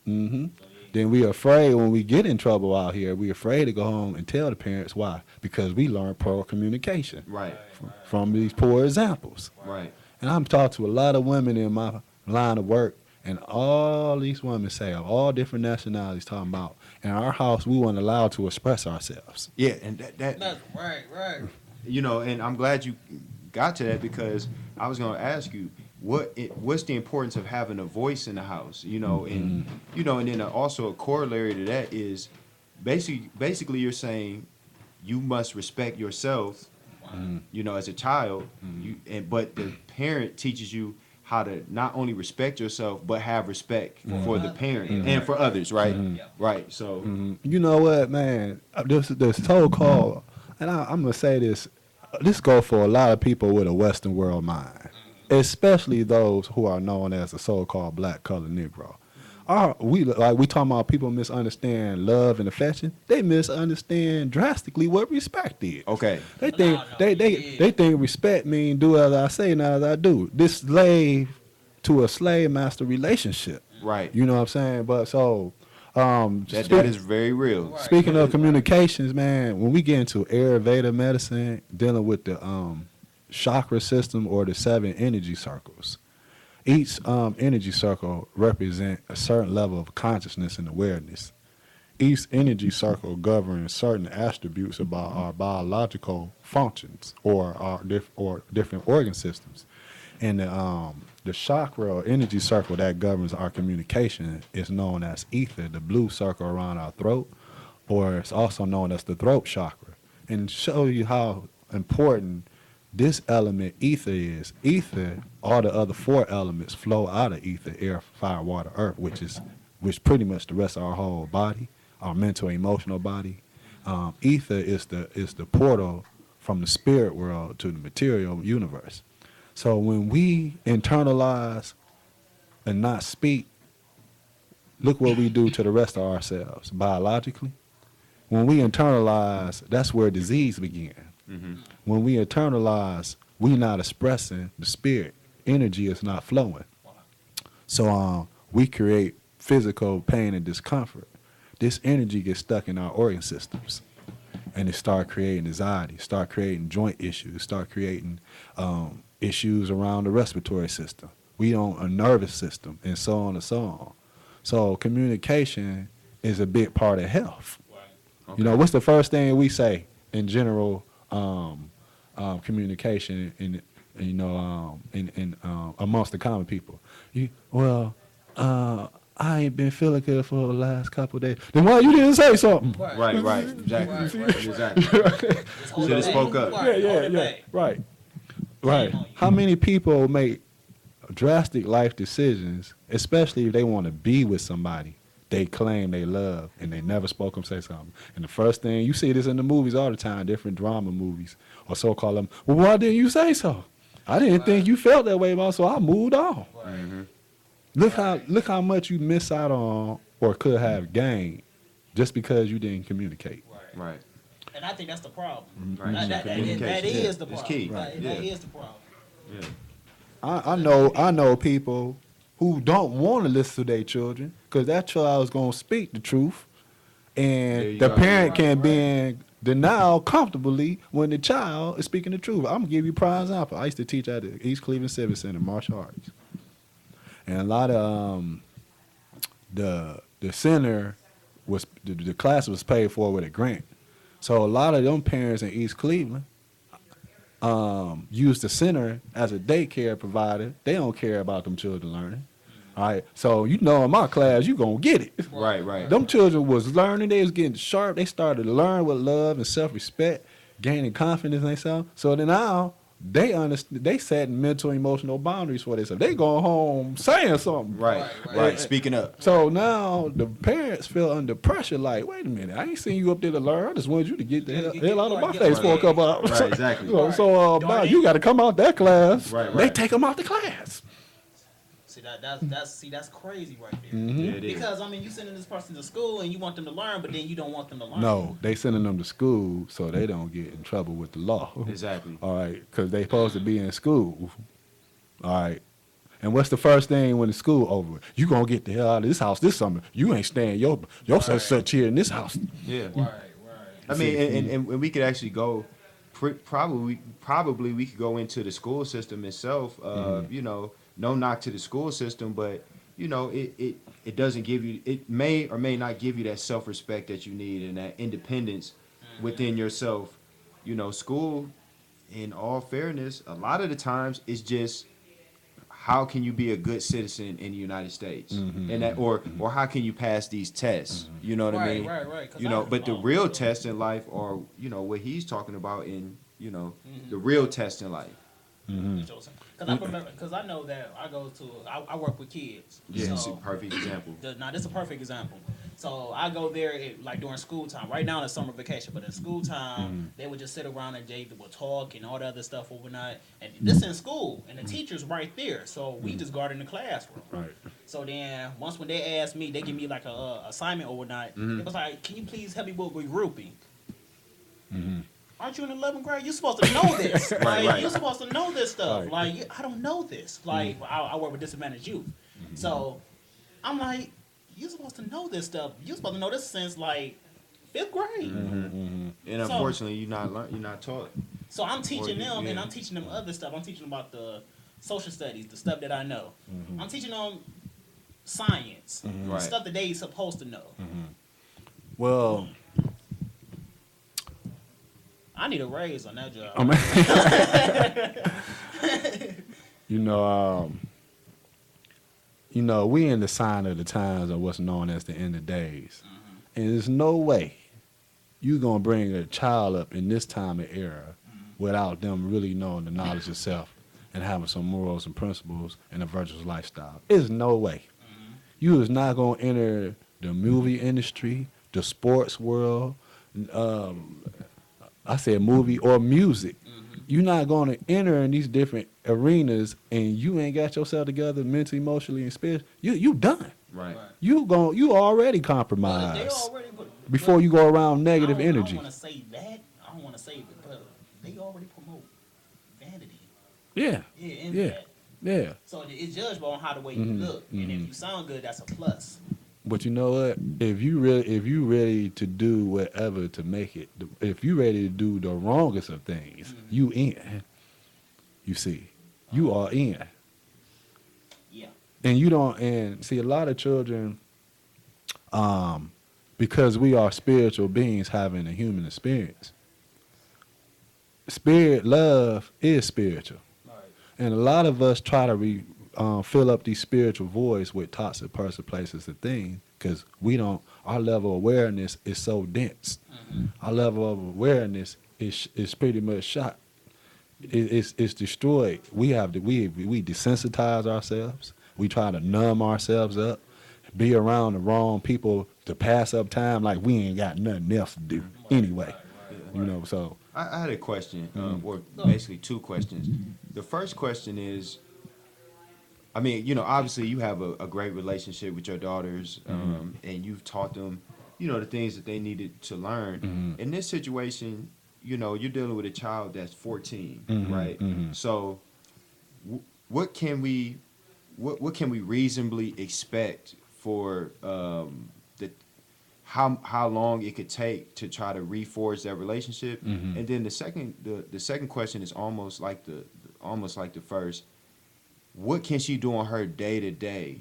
know. Then we afraid when we get in trouble out here. We afraid to go home and tell the parents why, because we learned poor communication Right. from these poor examples. Right. And I'm talking to a lot of women in my line of work, and all these women say of all different nationalities talking about in our house we weren't allowed to express ourselves. Yeah, and that That's right. you know, and I'm glad you got to that because I was going to ask you what's the importance of having a voice in the house, you know, and you know, and then also a corollary to that is basically you're saying you must respect yourself, you know, as a child, but the parent teaches you how to not only respect yourself but have respect for the parent and for others, right? Right. So You know what, man? This so-called, and I'm gonna say this. This go for a lot of people with a Western world mind, especially those who are known as the so-called black colored Negro. We talking about people misunderstand love and affection. They misunderstand drastically what respect is. okay. They think they think respect mean do as I say, not as I do. This slave to a slave master relationship. Right. You know what I'm saying? But so That is very real. speaking of communications, man, when we get into Ayurveda medicine, dealing with the chakra system or the 7 energy circles, each energy circle represent a certain level of consciousness and awareness. Each energy circle governs certain attributes about our biological functions or different organ systems. And the chakra or energy circle that governs our communication is known as ether, the blue circle around our throat, or it's also known as the throat chakra. And to show you how important this element ether is, ether, all the other 4 elements flow out of ether: air, fire, water, earth, which pretty much the rest of our whole body, our mental, emotional body. Ether is the portal from the spirit world to the material universe. So when we internalize and not speak, look what we do to the rest of ourselves biologically. When we internalize, that's where disease begins. When we internalize, we not expressing the spirit. Energy is not flowing. So we create physical pain and discomfort. This energy gets stuck in our organ systems. And it start creating anxiety, start creating joint issues, start creating issues around the respiratory system. We don't a nervous system, and so on and so on. So communication is a big part of health. Okay. You know, what's the first thing we say in general communication in amongst the common people? I ain't been feeling good for the last couple of days. Then why you didn't say something? Right. Exactly. Should have spoke up. Yeah. Right. How many people make drastic life decisions, especially if they want to be with somebody they claim they love and they never spoke them say something? And the first thing, you see this in the movies all the time, different drama movies or so-called them, well, why didn't you say so? I didn't think you felt that way about, so I moved on. Look how much you miss out on or could have gained just because you didn't communicate. Right. And I think that's the problem. Right. That Communication. is the It's problem. key. That is the problem. Yeah. I know people who don't want to listen to their children because that child is going to speak the truth, and the parent can be in denial comfortably when the child is speaking the truth. I'm gonna give you a prime example. I used to teach at the East Cleveland Civic Center martial arts, and a lot of the center was the class was paid for with a grant. So a lot of them parents in East Cleveland use the center as a daycare provider, they don't care about them children learning. All right, so in my class, you gonna get it. Right. Them children was learning, they was getting sharp. They started to learn with love and self-respect, gaining confidence in themselves. So then now they understand. They setting mental, emotional boundaries for themselves. They going home saying something. Right. Speaking up. So now the parents feel under pressure. Like, wait a minute, I ain't seen you up there to learn. I just wanted you to get the hell out of my face for a couple hours. Right, exactly. So now you got to come out that class. Right. They take them out the class. See that's crazy right there. Yeah, it is. Because you sending this person to school and you want them to learn, but then you don't want them to learn. No, they sending them to school so they don't get in trouble with the law. Exactly. All right, because they supposed to be in school. All right. And what's the first thing when the school over? You gonna get the hell out of this house this summer. You ain't staying your such here in this house. Yeah. Right. I mean, and we could actually go. Probably we could go into the school system itself. No knock to the school system, but it doesn't give you. It may or may not give you that self-respect that you need and that independence within yourself. School, in all fairness, a lot of the times is just how can you be a good citizen in the United States, and that, or how can you pass these tests? You know what I mean? Right. But the real test in life, or what he's talking about in the real test in life. Because I know that I work with kids. Yeah, so, it's a perfect example. Now this is a perfect example. So I go there like during school time. Right now it's summer vacation, but in school time they would just sit around and they would talk and all the other stuff overnight. And this in school, and the teacher's right there. So we just guard in the classroom. Right. So then when they ask me, they give me like a assignment overnight. It was like, can you please help me with regrouping? Aren't you in 11th grade? You're supposed to know this. Right. You're supposed to know this stuff. Right. Like, I don't know this. Like, I work with disadvantaged youth. So, I'm like, you're supposed to know this stuff. You're supposed to know this since, like, 5th grade. And unfortunately, you're not taught. So, I'm teaching them, and I'm teaching them other stuff. I'm teaching them about the social studies, the stuff that I know. I'm teaching them science, the stuff that they supposed to know. Well, I need a raise on that job. We in the sign of the times of what's known as the end of days. And there's no way you going to bring a child up in this time of era without them really knowing the knowledge of self and having some morals and principles and a virtuous lifestyle. There's no way. You is not going to enter the movie industry, the sports world, I said movie or music. You're not going to enter in these different arenas and you ain't got yourself together mentally, emotionally, and spiritually. You done. Right. You already compromised before you go around negative energy. I don't want to say that. I don't want to say it, but they already promote vanity. Yeah. Yeah. So it's judged on how the way you look, and if you sound good, that's a plus. But you know what? If you ready to do whatever to make it, if you ready to do the wrongest of things, you in. You see, you are in. Yeah. And you don't. And see, a lot of children, because we are spiritual beings having a human experience. Spirit love is spiritual, right. And a lot of us try to fill up these spiritual voids with toxic person, places, and things because our level of awareness is so dense. Our level of awareness is pretty much shot. It's destroyed. We desensitize ourselves. We try to numb ourselves up, be around the wrong people to pass up time like we ain't got nothing else to do anyway. Right. So I had a question, or basically two questions. The first question is, I mean, obviously you have a great relationship with your daughters, and you've taught them, the things that they needed to learn. In this situation, you're dealing with a child that's 14, right? So, what can we reasonably expect for how long it could take to try to reforge that relationship? And then the second question is almost like the first. What can she do on her day to day?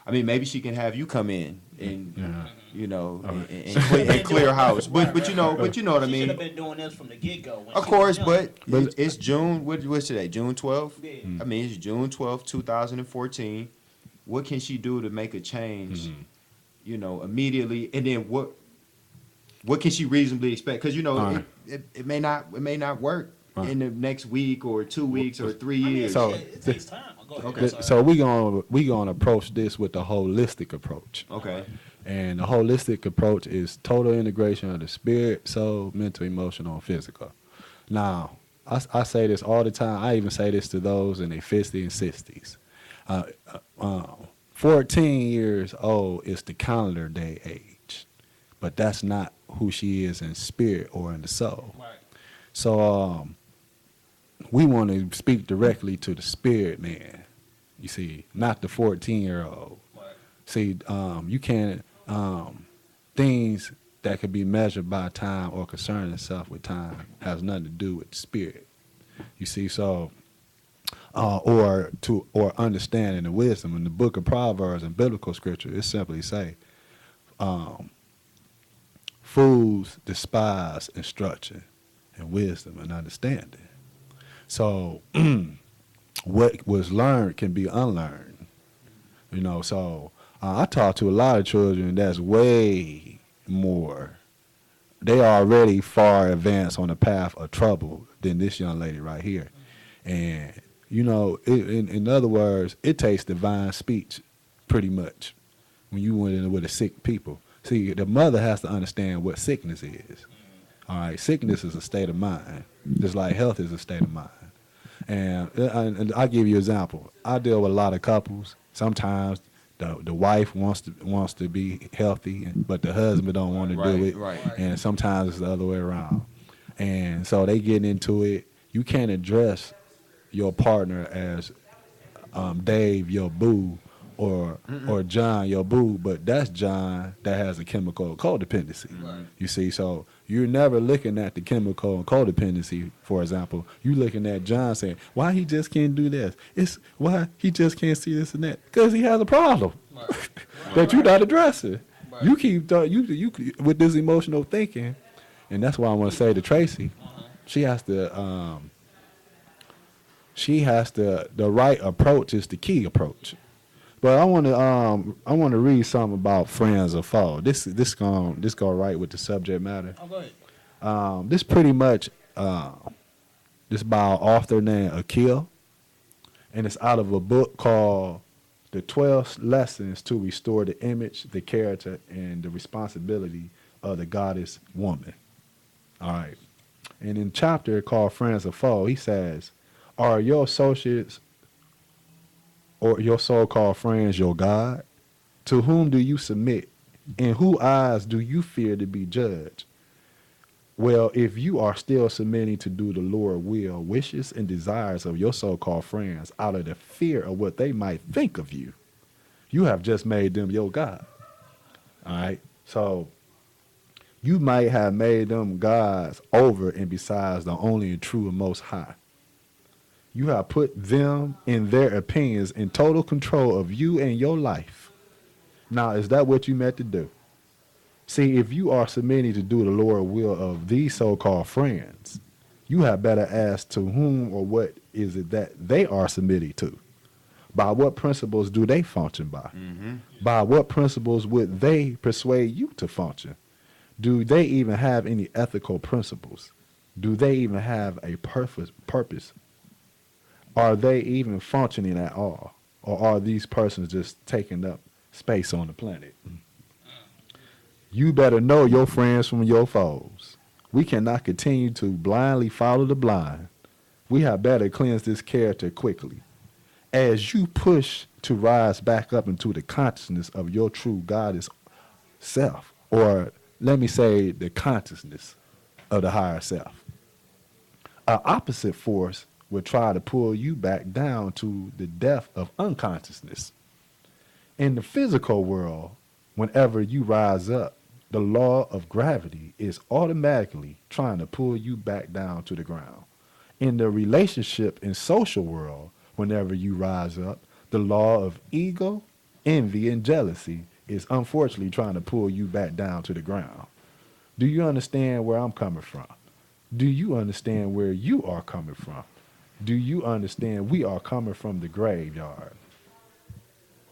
I mean, maybe she can have you come in and Yeah. you know Right. and clear house. But you know what I She should have mean. been doing this from the get go. Of course, but But- it's June. What's today? June 12th. Yeah. I mean, it's June 12th, 2014. What can she do to make a change? You know, immediately, and then what can she reasonably expect? Because you know, All right. it may not work Right. in the next week or 2 weeks or 3 years. So- it takes time. Go ahead. Okay. I'm sorry. So we gonna approach this with the holistic approach. Okay. And the holistic approach is total integration of the spirit, soul, mental, emotional, and physical. Now, I say this all the time. I even say this to those in their 50s and 60s. 14 years old is the calendar day age, but that's not who she is in spirit or in the soul. Right. So we want to speak directly to the spirit man, you see, not the 14-year-old. Right. See, you can't, things that could be measured by time or concern itself with time has nothing to do with the spirit. You see, so, or understanding the wisdom in the book of Proverbs and biblical scripture, it simply say, fools despise instruction and wisdom and understanding. So what was learned can be unlearned. You know, so I talk to a lot of children that's way more. They are already far advanced on the path of trouble than this young lady right here. And, you know, in other words, it takes divine speech pretty much when you went in with a sick people. See, the mother has to understand what sickness is. All right, sickness is a state of mind, just like health is a state of mind. And I'll give you an example. I deal with a lot of couples. Sometimes the wife wants to be healthy, but the husband don't want to do it. Right. And sometimes it's the other way around. And so they get into it. You can't address your partner as Dave, your boo, or John, your boo, but that's John that has a chemical codependency. Right. You see, so you're never looking at the chemical and codependency, for example. You're looking at John saying, why he just can't do this? It's why he just can't see this and that. Because he has a problem Right. that you're not addressing. Right. You keep you with this emotional thinking, and that's why I want to say to Tracy, she has to the right approach is the key approach. But I want to read something about friends of foe. This go right with the subject matter. Oh, go ahead. This pretty much this by an author named Akil, and it's out of a book called The 12 Lessons to Restore the Image, the Character, and the Responsibility of the Goddess Woman. All right. And in chapter called Friends of Foe, he says, are your associates or your so-called friends your God? To whom do you submit? In whose eyes do you fear to be judged? Well, if you are still submitting to do the Lord's will, wishes, and desires of your so-called friends out of the fear of what they might think of you, you have just made them your God. All right? So you might have made them gods over and besides the only and true and most high. You have put them in their opinions in total control of you and your life. Now, is that what you meant to do? See, if you are submitting to do the Lord's will of these so-called friends, you have better ask to whom or what is it that they are submitting to. By what principles do they function by? By what principles would they persuade you to function? Do they even have any ethical principles? Do they even have a purpose? Are they even functioning at all? Or are these persons just taking up space on the planet? You better know your friends from your foes. We cannot continue to blindly follow the blind. We have better cleanse this character quickly. As you push to rise back up into the consciousness of your true goddess self, or let me say the consciousness of the higher self, an opposite force will try to pull you back down to the depth of unconsciousness. In the physical world, whenever you rise up, the law of gravity is automatically trying to pull you back down to the ground. In the relationship and social world, whenever you rise up, the law of ego envy, and jealousy is unfortunately trying to pull you back down to the ground. Do you understand where I'm coming from? Do you understand where you are coming from? Do you understand we are coming from the graveyard?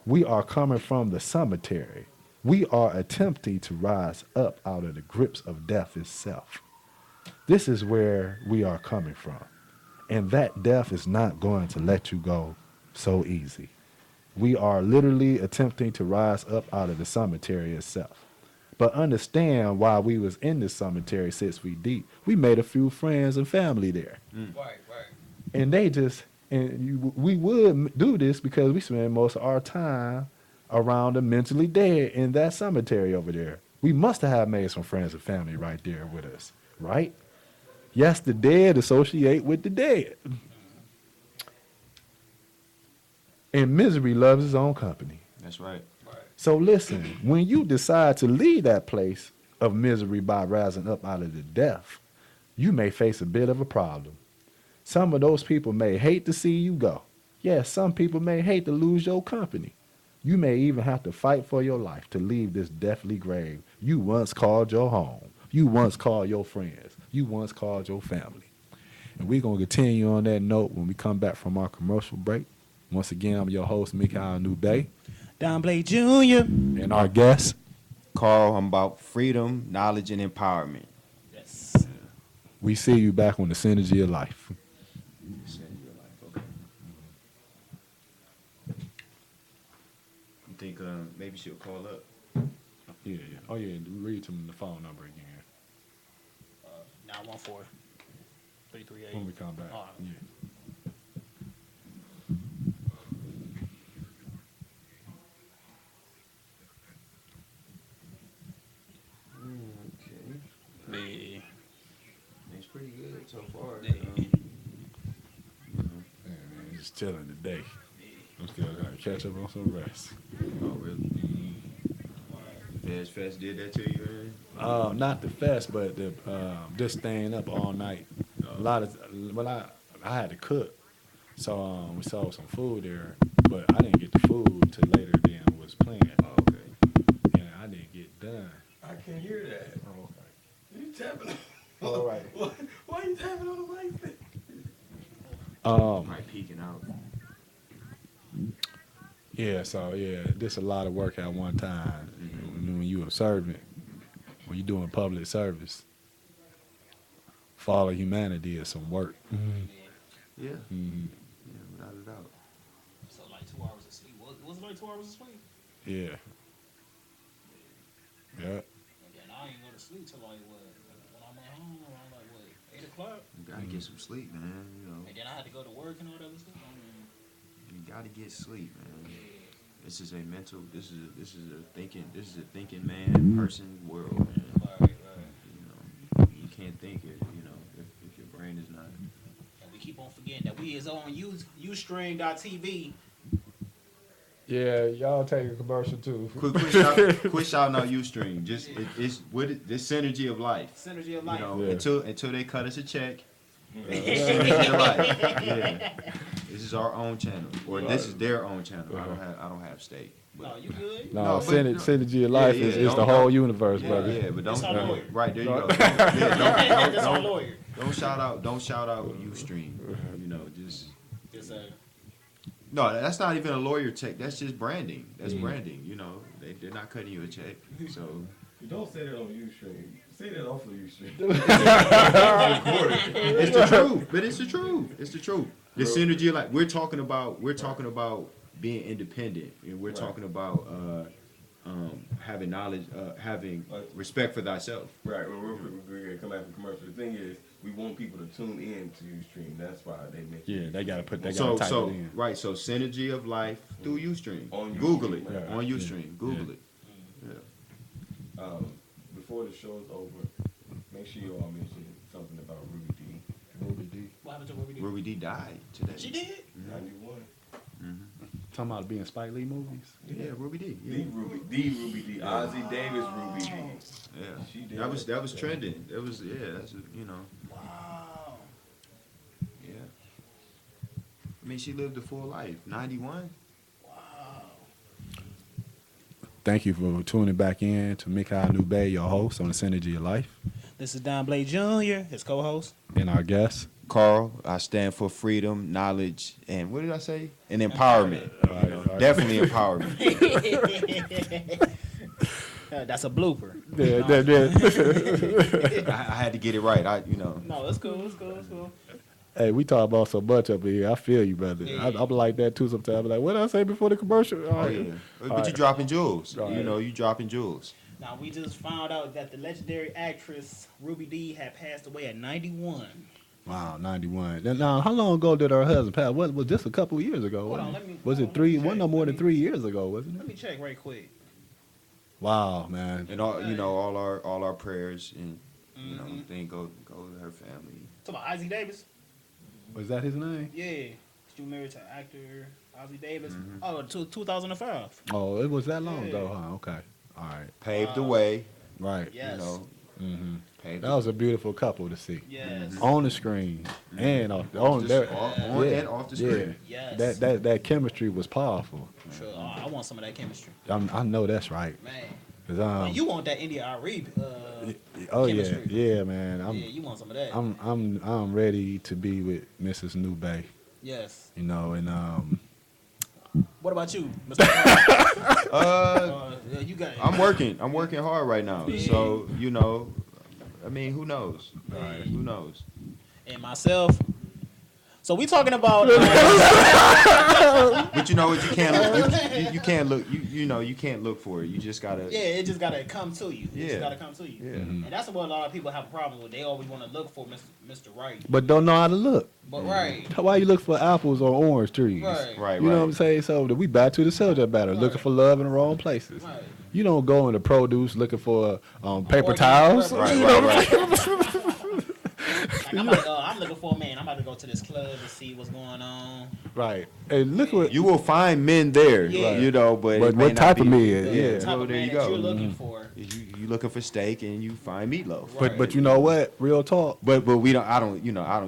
We are coming from the cemetery. We are attempting to rise up out of the grips of death itself. This is where we are coming from. And that death is not going to let you go so easy. We are literally attempting to rise up out of the cemetery itself. But understand why we was in the cemetery 6 feet deep. We made a few friends and family there. Right. And we would do this because we spend most of our time around the mentally dead in that cemetery over there. We must have made some friends and family right there with us, right? Yes, the dead associate with the dead. And misery loves his own company. That's right. So listen, when you decide to leave that place of misery by rising up out of the death, you may face a bit of a problem. Some of those people may hate to see you go. Yes, some people may hate to lose your company. You may even have to fight for your life to leave this deathly grave you once called your home. You once called your friends. You once called your family. And we're going to continue on that note when we come back from our commercial break. Once again, I'm your host, Mikhail Nube, Don Blake Jr. and our guest. Carl, I'm about freedom, knowledge, and empowerment. Yes. We see you back on the Synergy of Life. Okay. You think maybe she'll call up? Yeah. Oh, yeah. Read to me the phone number again 914 338. when we come back. All right. Yeah. Okay. Yeah. It's pretty good so far. Yeah. Yeah, man, just chilling today. I'm still going to catch up on some rest. Oh, really? Fest did that to you, man? Not the fest, but the just staying up all night. A lot of I had to cook, so we sold some food there, but I didn't get the food till later than was planned. Oh, okay. And I didn't get done. I can't hear that. Oh, okay. You tapping on All right. Why are you tapping on the mic? Might peeking out. Yeah, so this a lot of work at one time. When you a servant, when you doing public service, for all of humanity is some work. Yeah. Mhm. Yeah, without a doubt. So like 2 hours of sleep. Was it like 2 hours of sleep? Yeah. Yeah. And then I ain't go to sleep till like what? When I'm at home around like what? 8 o'clock. You gotta get some sleep, man. You know, And then I had to go to work and all that other stuff. I mean, you gotta get sleep, man. This is a mental. This is a thinking man, person world, man. right. You know, you can't think it. You know, if your brain is not. And we keep on forgetting that we is on Ustream.tv. Yeah, y'all take a commercial too. Quit shouting out Ustream. Just it's this synergy of life. Synergy of You life. know, Yeah. until they cut us a check. Synergy of life. Yeah. This is our own channel, or this is their own channel. I don't have stake. But, No, you good? No, No, but- synergy of life Yeah, is don't- the whole don't- universe, yeah, brother. yeah, but don't. That's our lawyer. Right there you go. That's our Don't lawyer. shout out Ustream. You know, just. It's No, that's not even a lawyer check. That's just branding. That's branding. You know, they're not cutting you a check. So You don't say that on Ustream. Say that off of Ustream. it's the truth. But it's the truth. It's the truth. The synergy, like we're talking about being independent, and we're Right. talking about having knowledge, having respect for thyself. Right. Well, real quick, we're gonna come back from commercial. The thing is, we want people to tune in to Ustream. That's why they make. Yeah, they gotta type it So in. right. So synergy of life through Ustream. On Google Ustream, it right. on Ustream. Google it. Before the show's over, make sure you all mention something about Ruby D. Ruby D. what happened to Ruby D? Ruby D died today. She did? 91. Talking about being Spike Lee movies. Yeah, Ruby D. The Yeah. Ruby D. Ozzy Davis Ruby D. Yeah. She did. That was trending. That was that's you know. Wow. Yeah. I mean, she lived a full life. 91. Wow. Thank you for tuning back in to Mikai Nube, your host on the Synergy of Life, This is Don Blake Jr., his co-host. and our guest. Carl, I stand for freedom, knowledge, and what did I say? And empowerment. Right, right. Definitely empowerment. That's a blooper. I had to get it right. No, it's cool. It's cool. It's cool. Hey, we talk about so much up here. I feel you, brother. Yeah. I'm like that too sometimes. I'm like, what did I say before the commercial? Oh yeah, but you dropping jewels. Right. You dropping jewels. Now, we just found out that the legendary actress Ruby Dee had passed away at 91. Wow, 91. Now, how long ago did her husband pass? What was this a couple of years ago? Hold on, wasn't let me- it? Was hold it on, three? let me Wasn't no check. more than 3 years ago, wasn't Let it? me check right quick. Wow, man. And all our prayers and thing go to her family. Talk about Ozzie Davis. Was that his name? Yeah. She was married to actor Ozzie Davis. Oh, 2005. Oh, it was that long Yeah. though, huh? Okay. All right. Paved the way. Right. Yes. Paved That was a beautiful couple to see. Yes. On the screen and on on and off the yeah. screen. Yes. That chemistry was powerful. Sure. I want some of that chemistry. I know that's right. Man. 'Cause, And you want that India Ari oh chemistry. yeah, man. Yeah, you want some of that. I'm ready to be with Mrs. Nube. Yes. You know, and What about you, Mr. Yeah, you got it. I'm working hard right now. So I mean, who knows? Right. Who knows? And myself. So we talking about But you know what? You can't look. You can't look. You can't look for it. You just gotta. yeah, it just gotta come to you. It Yeah. just gotta come to you. Yeah. And that's what a lot of people have a problem with. They always want to look for Mr. Right. but don't know how to look. But right. Why you look for apples on orange trees? Right. Right. You know what I'm saying? So we back to the subject matter, looking for love in the wrong places. Right. You don't go into produce looking for paper Organic towels. rubber. Right. Like I'm looking for a man. I'm about to go to this club and see what's going on. Right. Hey, look what. You will find men there. Yeah. But But it may what not type be- of men? The Yeah. type Well, of there man you that go. you're looking for. You looking for steak and you find meatloaf. Right. But you know what? Real talk. But we don't. I don't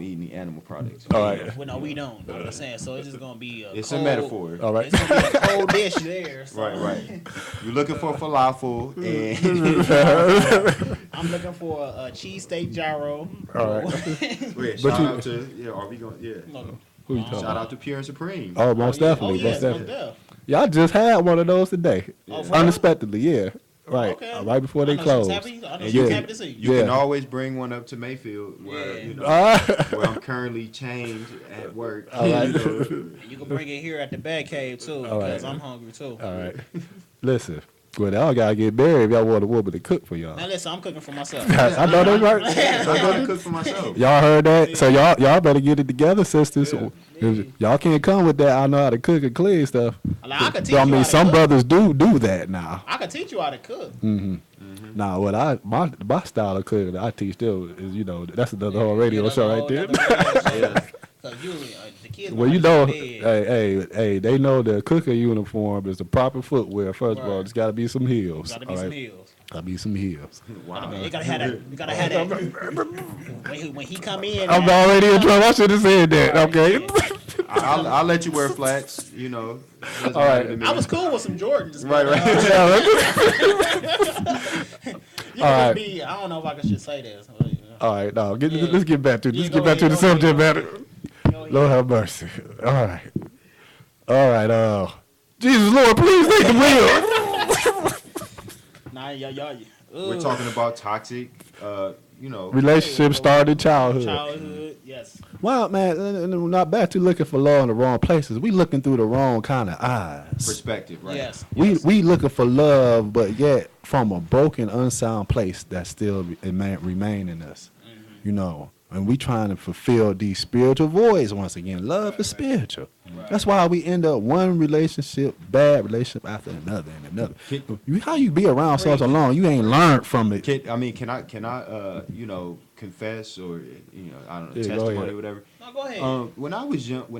eat any animal products. All right. Well, no, we don't. I'm just saying. So it's just gonna be It's cold, a metaphor. All right. It's gonna be a cold dish there. So Right. You're looking for falafel and I'm looking for a cheesesteak gyro. All right. wait, But shout you- out to are we going? Yeah. Who you talking Shout about? out to Pure and Supreme. Oh, most definitely. Oh, yes, most definitely. def. Yeah, I just had one of those today. Oh, for real? Unexpectedly, yeah. Right. Okay. Right before they I know she was closed. happy. I know And she was yeah. happy to see you. You can Yeah. always bring one up to Mayfield where Yeah. where I'm currently chained at work. All right. And you can bring it here at the Bat Cave too, All right. because I'm hungry too. All right. Listen. Well, y'all gotta get married if y'all want a woman to cook for y'all. Now listen, I'm cooking for myself. I know that's right. I gotta cook for myself. Y'all heard that? So y'all better get it together, sisters. If y'all can't come with that. I know how to cook and clean stuff. Like, I could teach So, I you mean, how to some cook. brothers do that now. I could teach you how to cook. Nah, what my style of cooking, I teach them is that's another whole radio show right there. Because usually the kids. Well, know you how know, to cook bed. hey, they know the cooker uniform is the proper footwear. First of all, Right. there's got to be some heels. Gotta be all some right? heels. Got to be some heels. Wow. You gotta have that. You gotta have that. when he come in. I'm already in trouble. I should have said that. Okay. I'll let you wear flats. All right. I was cool with some Jordans. Right. You All right. could be. I don't know if I should say this. All right, no, Yeah. let's get back to Yeah, let's go get back to ahead, the go subject ahead. matter. Lord have mercy. All right. Jesus Lord, please take the wheel. Nah, y'all. We're talking about toxic. Relationship started in childhood. Childhood, yes. Well, man, and not back to looking for love in the wrong places. We looking through the wrong kind of eyes. perspective, right? Yes. We looking for love, but yet from a broken, unsound place that still remain in us. And we trying to fulfill these spiritual voids once again. Love is spiritual. Right. That's why we end up one relationship, bad relationship after another and another. How you be around so long, you ain't learned from it. Can I confess or I don't know, Yeah, go testimony ahead. or whatever. No, go ahead. When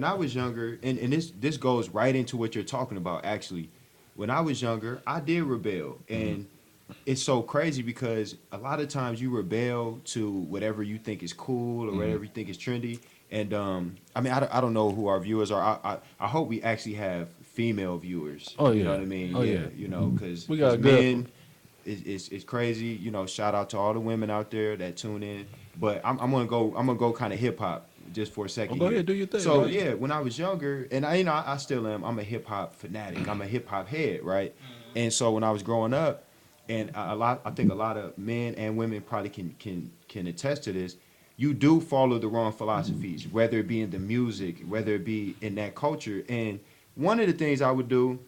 I was younger, and this goes right into what you're talking about. Actually, when I was younger, I did rebel, and it's so crazy because a lot of times you rebel to whatever you think is cool or whatever you think is trendy. And I don't know who our viewers are. I hope we actually have female viewers. Oh, You yeah. know what I mean? Oh, yeah. You know, because We got good- men, it's crazy. You know, shout out to all the women out there that tune in. But I'm gonna go kind of hip hop just for a second. Oh, go here. ahead, do your thing, So bro. yeah, when I was younger, and I still am. I'm a hip hop fanatic. I'm a hip hop head, right? And so when I was growing up, and I think a lot of men and women probably can attest to this. You do follow the wrong philosophies, whether it be in the music, whether it be in that culture. And one of the things I would do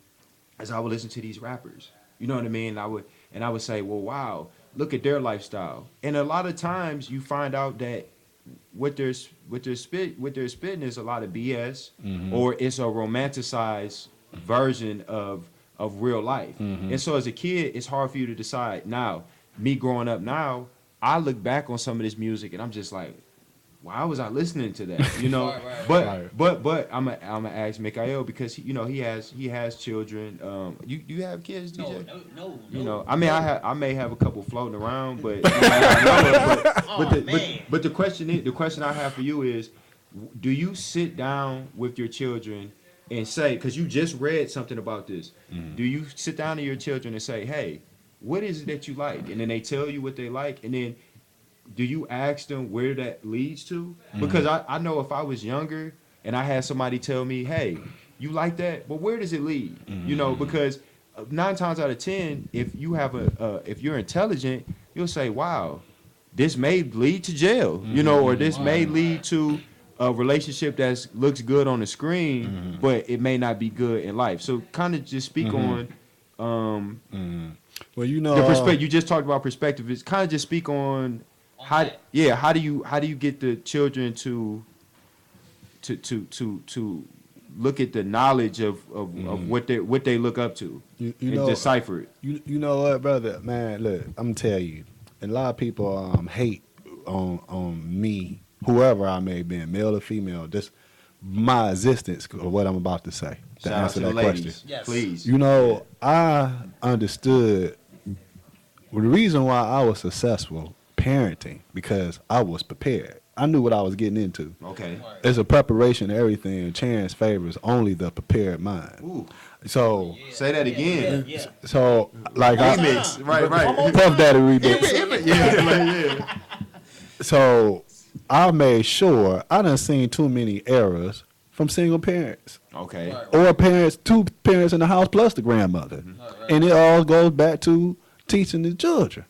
is I would listen to these rappers. You know what I mean? I would say, well, wow, look at their lifestyle. And a lot of times you find out that what they're spitting is a lot of BS, or it's a romanticized version of real life. And so as a kid, it's hard for you to decide. Now, me growing up now, I look back on some of this music and I'm just like, why was I listening to that? You know, but I'm gonna ask Mikael because he has children. You have kids, DJ? No. You know, I mean, I may have a couple floating around, but but the question I have for you is, do you sit down with your children and say, because you just read something about this, do you sit down to your children and say, hey, what is it that you like? And then they tell you what they like, and then do you ask them where that leads to? Because I know if I was younger and I had somebody tell me, hey, you like that, but where does it lead? You know, because 9 times out of 10, if you have if you're intelligent, you'll say, wow, this may lead to jail, you know, or this may lead to a relationship that looks good on the screen, but it may not be good in life. So kind of just speak on Well, you know, the perspective. You just talked about perspective. It's kind of just speak on how do you get the children to look at the knowledge of what they look up to you and know, decipher it. You know what, brother? Man, look, I'm gonna tell you, a lot of people hate on me, whoever I may be, male or female, just my existence of what I'm about to say. To Shout out answer to the that ladies, question. Yes. please. You know, I understood the reason why I was successful parenting because I was prepared. I knew what I was getting into. Okay. It's a preparation of everything. Chance favors only the prepared mind. Ooh. So, Say that again. Yeah. so like Remix. Right. Puff Daddy remix. Yeah. So I made sure I done seen too many errors from single parents Okay. or two parents in the house plus the grandmother, and it all goes back to teaching the children.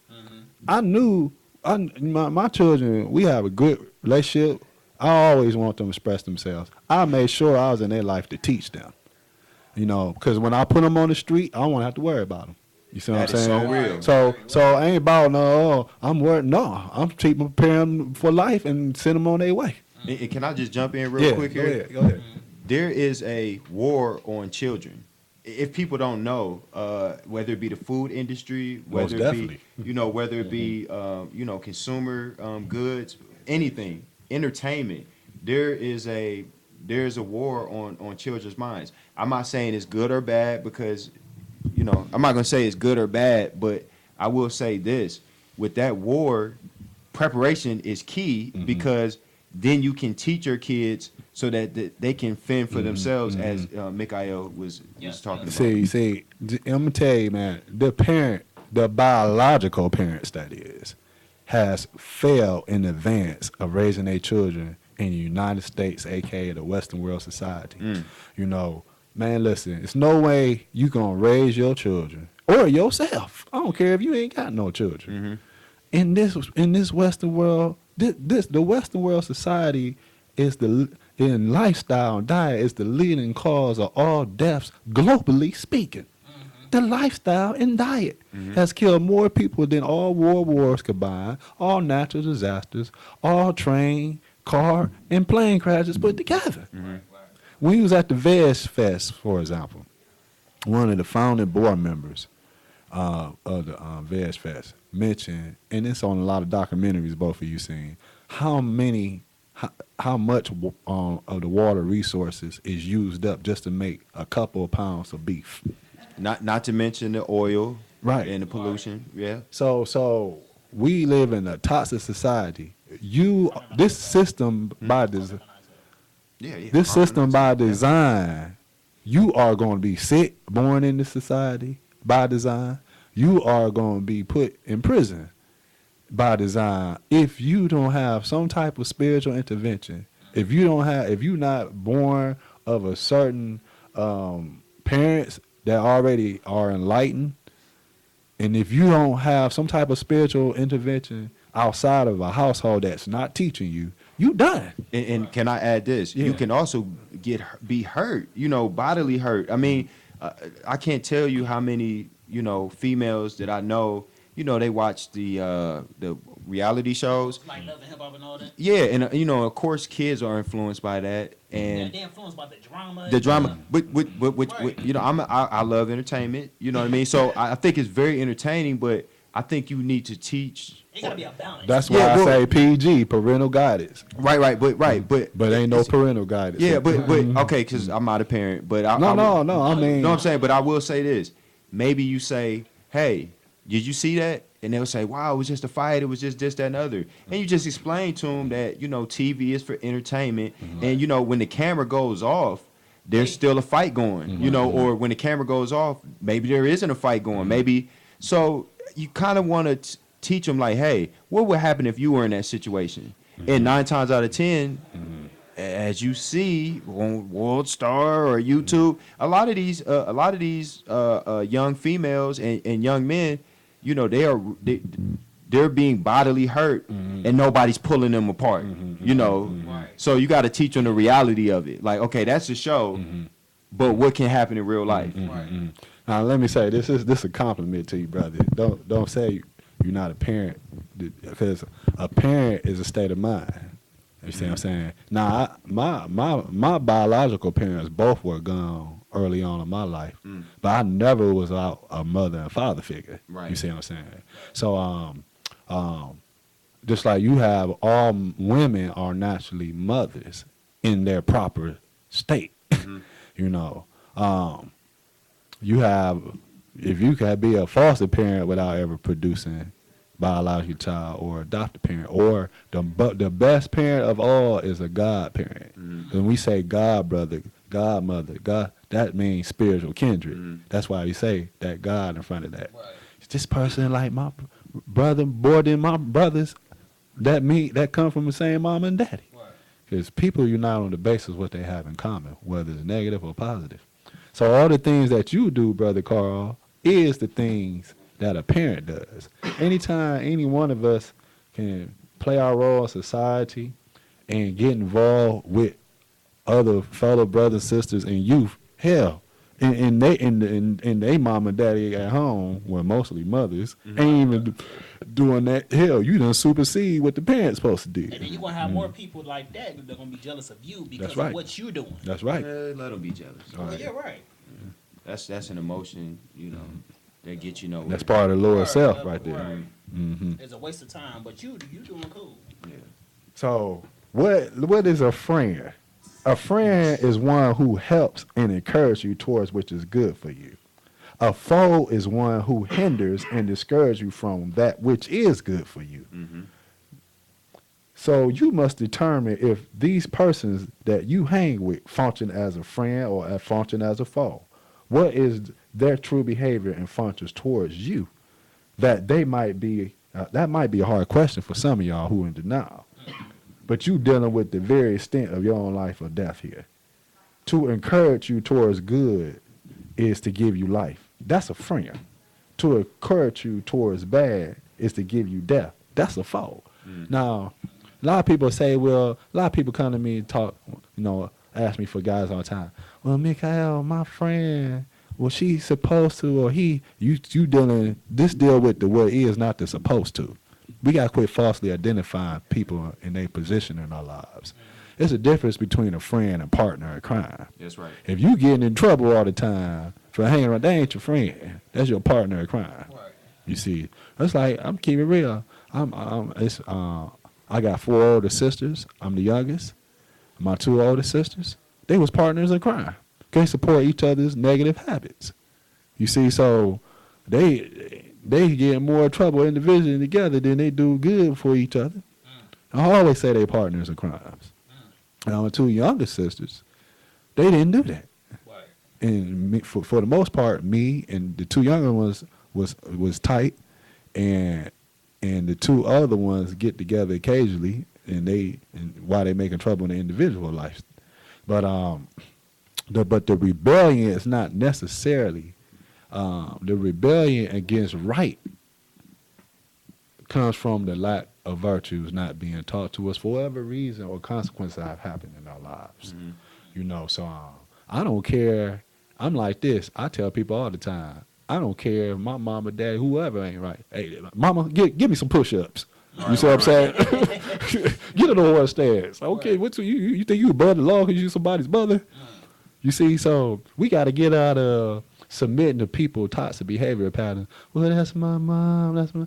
I knew my children. We have a good relationship. I always want them to express themselves. I made sure I was in their life to teach them. You know, because when I put them on the street, I won't have to worry about them. You see what That I'm is saying? so real. So I ain't about I'm worried. No, I'm preparing them for life and send them on their way. And can I just jump in real quick here? Go ahead. There is a war on children. If people don't know, whether it be the food industry, whether Most it be, whether it be, consumer goods, anything, entertainment, there's a war on children's minds. I'm not saying it's good or bad because, I'm not gonna say it's good or bad, but I will say this: with that war, preparation is key because then you can teach your kids so that they can fend for themselves, as Mikael was talking about. See, I'm gonna tell you, man. The biological parents, that is, has failed in advance of raising their children in the United States, aka the Western world society. Man, listen, it's no way you gonna raise your children or yourself. I don't care if you ain't got no children. In this Western world, the Western world society is in lifestyle and diet is the leading cause of all deaths globally speaking. The lifestyle and diet has killed more people than all world wars combined, all natural disasters, all train, car, and plane crashes put together. When he was at the Veg Fest, for example, one of the founding board members of the Veg Fest mentioned, and it's on a lot of documentaries both of you seen, how much of the water resources is used up just to make a couple of pounds of beef. Not to mention the oil, Right. and the pollution. Yeah. So we live in a toxic society. This system by design you are going to be sick, born into society by design. You are going to be put in prison by design if you don't have some type of spiritual intervention. If you're not born of a certain parents that already are enlightened, and if you don't have some type of spiritual intervention outside of a household that's not teaching you, you done. And can I add this? Yeah. You can also be hurt, bodily hurt. I mean, I can't tell you how many, females that I know, they watch the reality shows. Like Love and Hip Hop and all that. Yeah, and of course, kids are influenced by that, and They're influenced by the drama. the drama. But Right. I love entertainment. You know what I mean? So I think it's very entertaining, but I think you need to teach. It gotta be a balance. That's why Yeah, I well- say PG, parental guidance. Right, but But ain't no it's- parental guidance. Yeah, but okay, because I'm not a parent, but No, I mean, No, I'm saying, but I will say this. Maybe you say, "Hey, did you see that?" And they'll say, "Wow, it was just a fight. It was just this, that, and the other." And you just explain to them that TV is for entertainment, and when the camera goes off, there's still a fight going. Or when the camera goes off, maybe there isn't a fight going. Maybe so. You kind of want to teach them like, "Hey, what would happen if you were in that situation?" And 9 times out of 10. As you see on World Star or YouTube, a lot of these young females and young men, they're being bodily hurt, and nobody's pulling them apart. Right. So you got to teach them the reality of it. Like, okay, that's a show, but what can happen in real life? Right. Now let me say this is a compliment to you, brother. Don't say you're not a parent, because a parent is a state of mind. You see what I'm saying? Now, my biological parents both were gone early on in my life, but I never was out a mother and father figure. Right. You see what I'm saying? So, just like you have, all women are naturally mothers in their proper state. You have, if you can be a foster parent without ever producing biological child, or adopted parent, or the best parent of all is a godparent. When we say god brother, godmother, God, that means spiritual kindred. That's why we say that God in front of that. Right. This person like my brother, more than my brothers, that come from the same mom and daddy. Right. Because people unite on the basis of what they have in common, whether it's negative or positive. So all the things that you do, Brother Carl, is the things that a parent does. Anytime any one of us can play our role in society and get involved with other fellow brothers, sisters, and youth, hell, and they mom and daddy at home, well, mostly mothers, ain't even doing that. Hell, you done supersede what the parents supposed to do. And then you're gonna have more people like that they're gonna be jealous of you because That's right. of what you're doing. That's right. Let them be jealous. All right. Yeah, right. That's an emotion, that gets you nowhere. That's part of the lower Right, self right, right there. right. hmm It's a waste of time, but you doing cool. Yeah. So what is a friend? A friend is one who helps and encourages you towards which is good for you. A foe is one who hinders and discourages you from that which is good for you. So you must determine if these persons that you hang with function as a friend or function as a foe. What is their true behavior and functions towards you? That might be a hard question for some of y'all who are in denial. But you dealing with the very extent of your own life or death here. To encourage you towards good is to give you life. That's a friend. To encourage you towards bad is to give you death. That's a foe. Now, a lot of people say, well, a lot of people come to me and talk, ask me for guys all the time. Well, Mikael, my friend, well, she's supposed to, or you dealing, this deal with the what is, not the supposed to. We got to quit falsely identifying people in their position in our lives. There's a difference between a friend and partner in crime. That's right. If you getting in trouble all the time for hanging around, that ain't your friend. That's your partner in crime. Right. You see, it's like, I'm keeping it real. I got 4 older sisters. I'm the youngest. My 2 older sisters, they was partners in crime. They support each other's negative habits. You see, so they get more trouble individually together than they do good for each other. I always say they partners in crimes. Now, my 2 younger sisters, they didn't do that. Right. and for the most part, me and the two younger ones was tight, and the two other ones get together occasionally, and while they making trouble in the individual life. But the rebellion is not necessarily the rebellion against right comes from the lack of virtues not being taught to us for whatever reason or consequence that have happened in our lives. You know, so I don't care. I'm like this. I tell people all the time. I don't care if my mama, dad, whoever ain't right. Hey, mama, give me some push-ups. You see what I'm saying? Get it on one stairs. Okay, what you think you above the law because you somebody's mother? You see, so we got to get out of submitting to people toxic behavior patterns. Well, that's my mom. That's my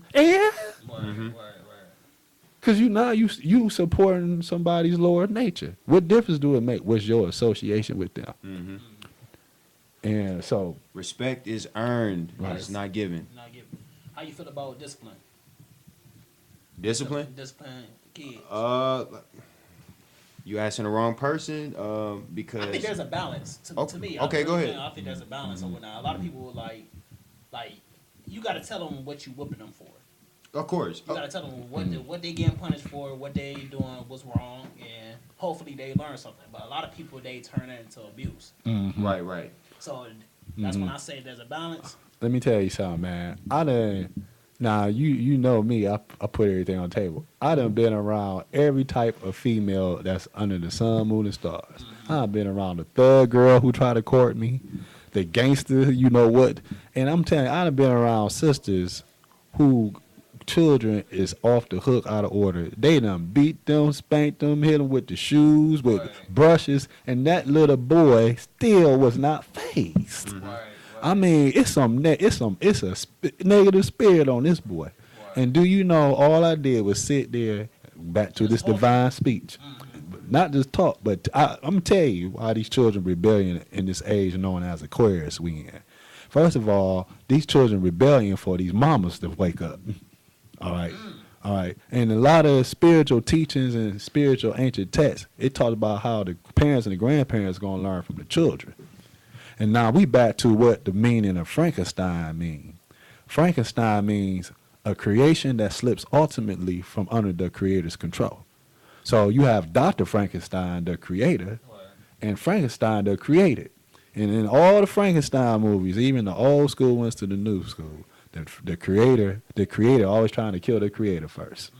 Because you supporting somebody's lower nature. What difference do it make? What's your association with them? And so respect is earned. Right. It's not given. Not given. How you feel about discipline? Discipline? Discipline kids. You asking the wrong person. Because I think there's a balance to me. Okay, go ahead. I think there's a balance over now. A lot of people like you got to tell them what you whooping them for. Of course. You got to tell them what they getting punished for, what they doing was wrong, and hopefully they learn something. But a lot of people, they turn it into abuse. Right. So that's when I say there's a balance. let me tell you something, man. Now you know me. I put everything on the table. I done been around every type of female that's under the sun, moon, and stars. I've been around the thug girl who tried to court me, the gangster, you know what. And I'm telling you, I done been around sisters who children is off the hook, out of order. They done beat them, spanked them, hit them with the shoes, with brushes, and that little boy still was not fazed. I mean, it's a negative spirit on this boy. And do you know, all I did was sit there, back to this divine speech. Not just talk, but I'm going to tell you why these children rebellion in this age known as Aquarius we in. First of all, these children rebellion for these mamas to wake up. All right. And a lot of spiritual teachings and spiritual ancient texts, it talks about how the parents and the grandparents are going to learn from the children. And now we back to what the meaning of Frankenstein means. Frankenstein means a creation that slips ultimately from under the creator's control. So you have Dr. Frankenstein, the creator, and Frankenstein, the created. And in all the Frankenstein movies, even the old school ones to the new school, the creator always trying to kill the creator first.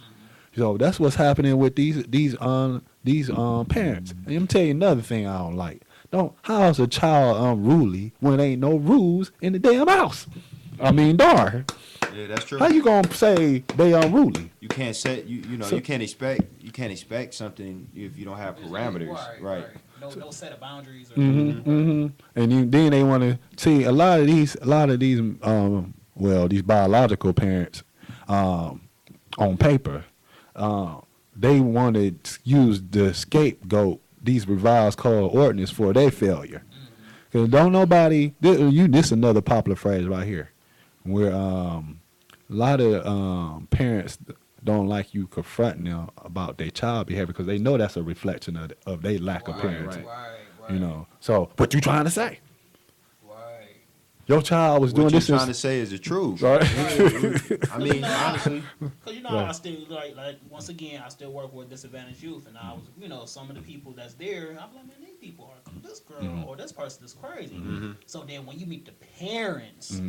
So that's what's happening with these parents. And I'm tell you another thing I don't like. How is a child unruly when there ain't no rules in the damn house? I mean, darn. Yeah, that's true. How you gonna say they unruly? You can't set you can't expect something if you don't have parameters, right? No set of boundaries. Or And then they want to see a lot of these these biological parents on paper, they want to use the scapegoat, these revised code ordinance for their failure. Because don't nobody, this another popular phrase right here, where a lot of parents don't like you confronting them about their child behavior because they know that's a reflection of their lack of parenting. Right. You know, so what you trying to say? Your child was doing what this. What you're trying to say is the truth. Right. I mean, honestly. Because, I still, like, once again, I still work with disadvantaged youth. And I was, some of the people that's there, I'm like, man, these people are, this girl or this person is crazy. So then when you meet the parents,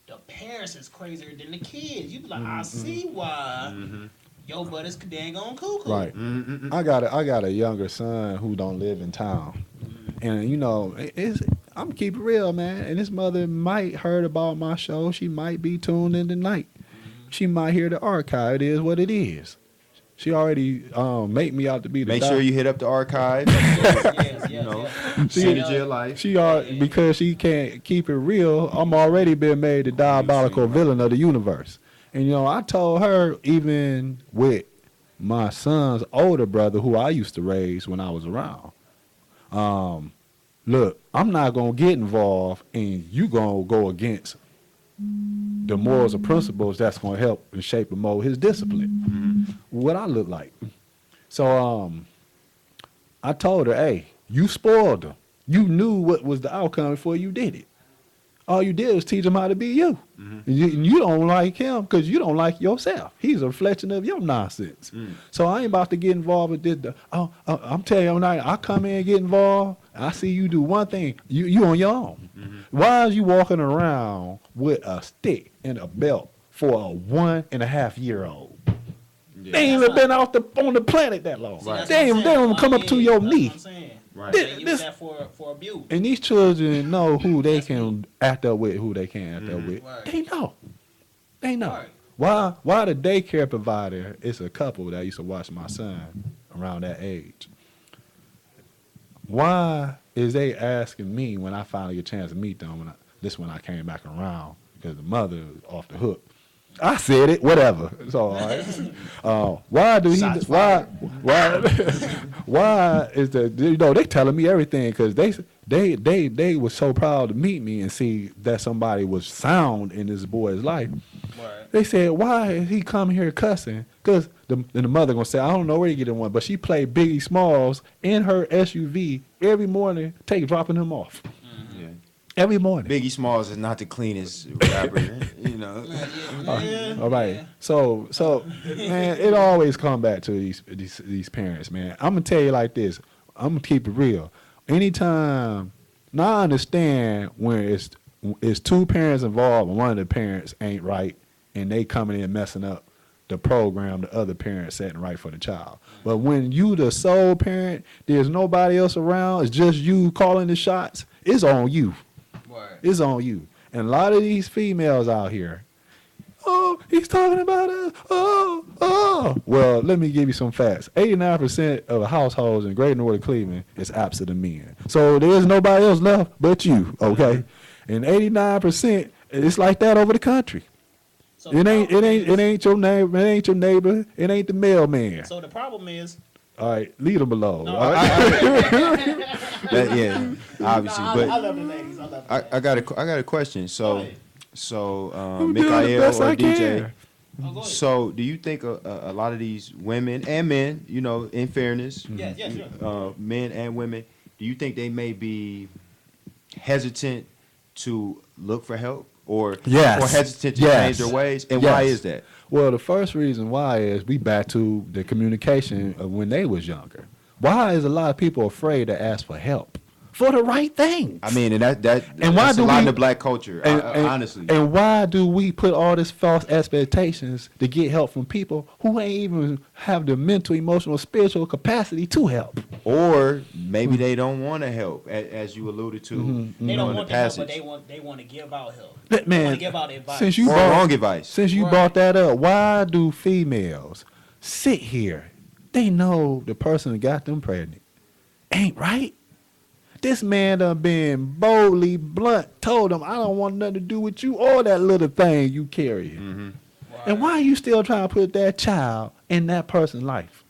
the parents is crazier than the kids. You be like, I see why your butt is dang on cuckoo. Right. I got a younger son who don't live in town. And, I'm keep it real, man. And his mother might heard about my show. She might be tuned in tonight. She might hear the archive. It is what it is. She already make me out to be the Make sure you hit up the archive. Synergy of life. Because she can't keep it real, I'm already been made the diabolical villain of the universe. And I told her, even with my son's older brother, who I used to raise when I was around, look, I'm not going to get involved and you going to go against the morals and principles that's going to help and shape and mold his discipline. What I look like. So I told her, hey, you spoiled him. You knew what was the outcome before you did it. All you did was teach him how to be you. And you don't like him because you don't like yourself. He's a reflection of your nonsense. So I ain't about to get involved with this. I'm telling you, I come in and get involved. I see you do one thing. You on your own. Why is you walking around with a stick and a belt for a 1.5-year-old? They ain't even been on the planet that long. Right. They ain't even come up to your knee. Right. This- They use that for abuse. And these children know who they can act up with, who they can't act up with. Right. They know. They know. Right. Why the daycare provider is a couple that used to watch my son around that age. Why is they asking me when I finally get a chance to meet them when I came back around because the mother was off the hook. I said it, whatever. It's all right. Why do he? Why is the? They telling me everything because they were so proud to meet me and see that somebody was sound in this boy's life. Right. They said, why is he coming here cussing? Because the mother gonna say, I don't know where he get one, but she played Biggie Smalls in her SUV every morning, dropping him off. Yeah. Every morning. Biggie Smalls is not the cleanest rapper, you know. All right. Yeah. So man, it always come back to these parents, man. I'm gonna tell you like this. I'm gonna keep it real. Anytime, now I understand when it's two parents involved and one of the parents ain't right and they coming in messing up the program the other parent setting right for the child. But when you the sole parent, there's nobody else around, it's just you calling the shots, it's on you. Right. It's on you. And a lot of these females out here, oh, he's talking about us. Oh. Well, let me give you some facts. 89% of the households in Greater Northern Cleveland is absent of men. So there's nobody else left but you, okay? And 89%, it's like that over the country. So It ain't your neighbor. It ain't your neighbor. It ain't the mailman. So the problem is. All right, leave them alone. No, all right? Yeah, obviously. I But love the ladies. I love the ladies. I got a question. So, Go ahead. I'm doing the Mikael best or I DJ. can. Oh, go ahead. So, do you think a lot of these women and men, you know, in fairness, Yeah, sure. men and women, do you think they may be hesitant to look for help or Yes. hesitant to Yes. change their ways? And Yes. why is that? Well, the first reason why is we back to the communication of when they was younger. Why is a lot of people afraid to ask for help for the right thing? I mean, and why that's do a lot in we- the black culture, honestly. And why do we put all this false expectations to get help from people who ain't even have the mental, emotional, spiritual capacity to help? Or maybe they don't want to help, as you alluded to. Mm-hmm. They in don't the want the help, passage. but they want to give out help. That They man, want to give out advice. since you Or brought, wrong advice. Since you Right. brought that up, why do females sit here? They know the person that got them pregnant ain't right. This man done been boldly blunt, told him, I don't want nothing to do with you or that little thing you carrying. And why are you still trying to put that child in that person's life?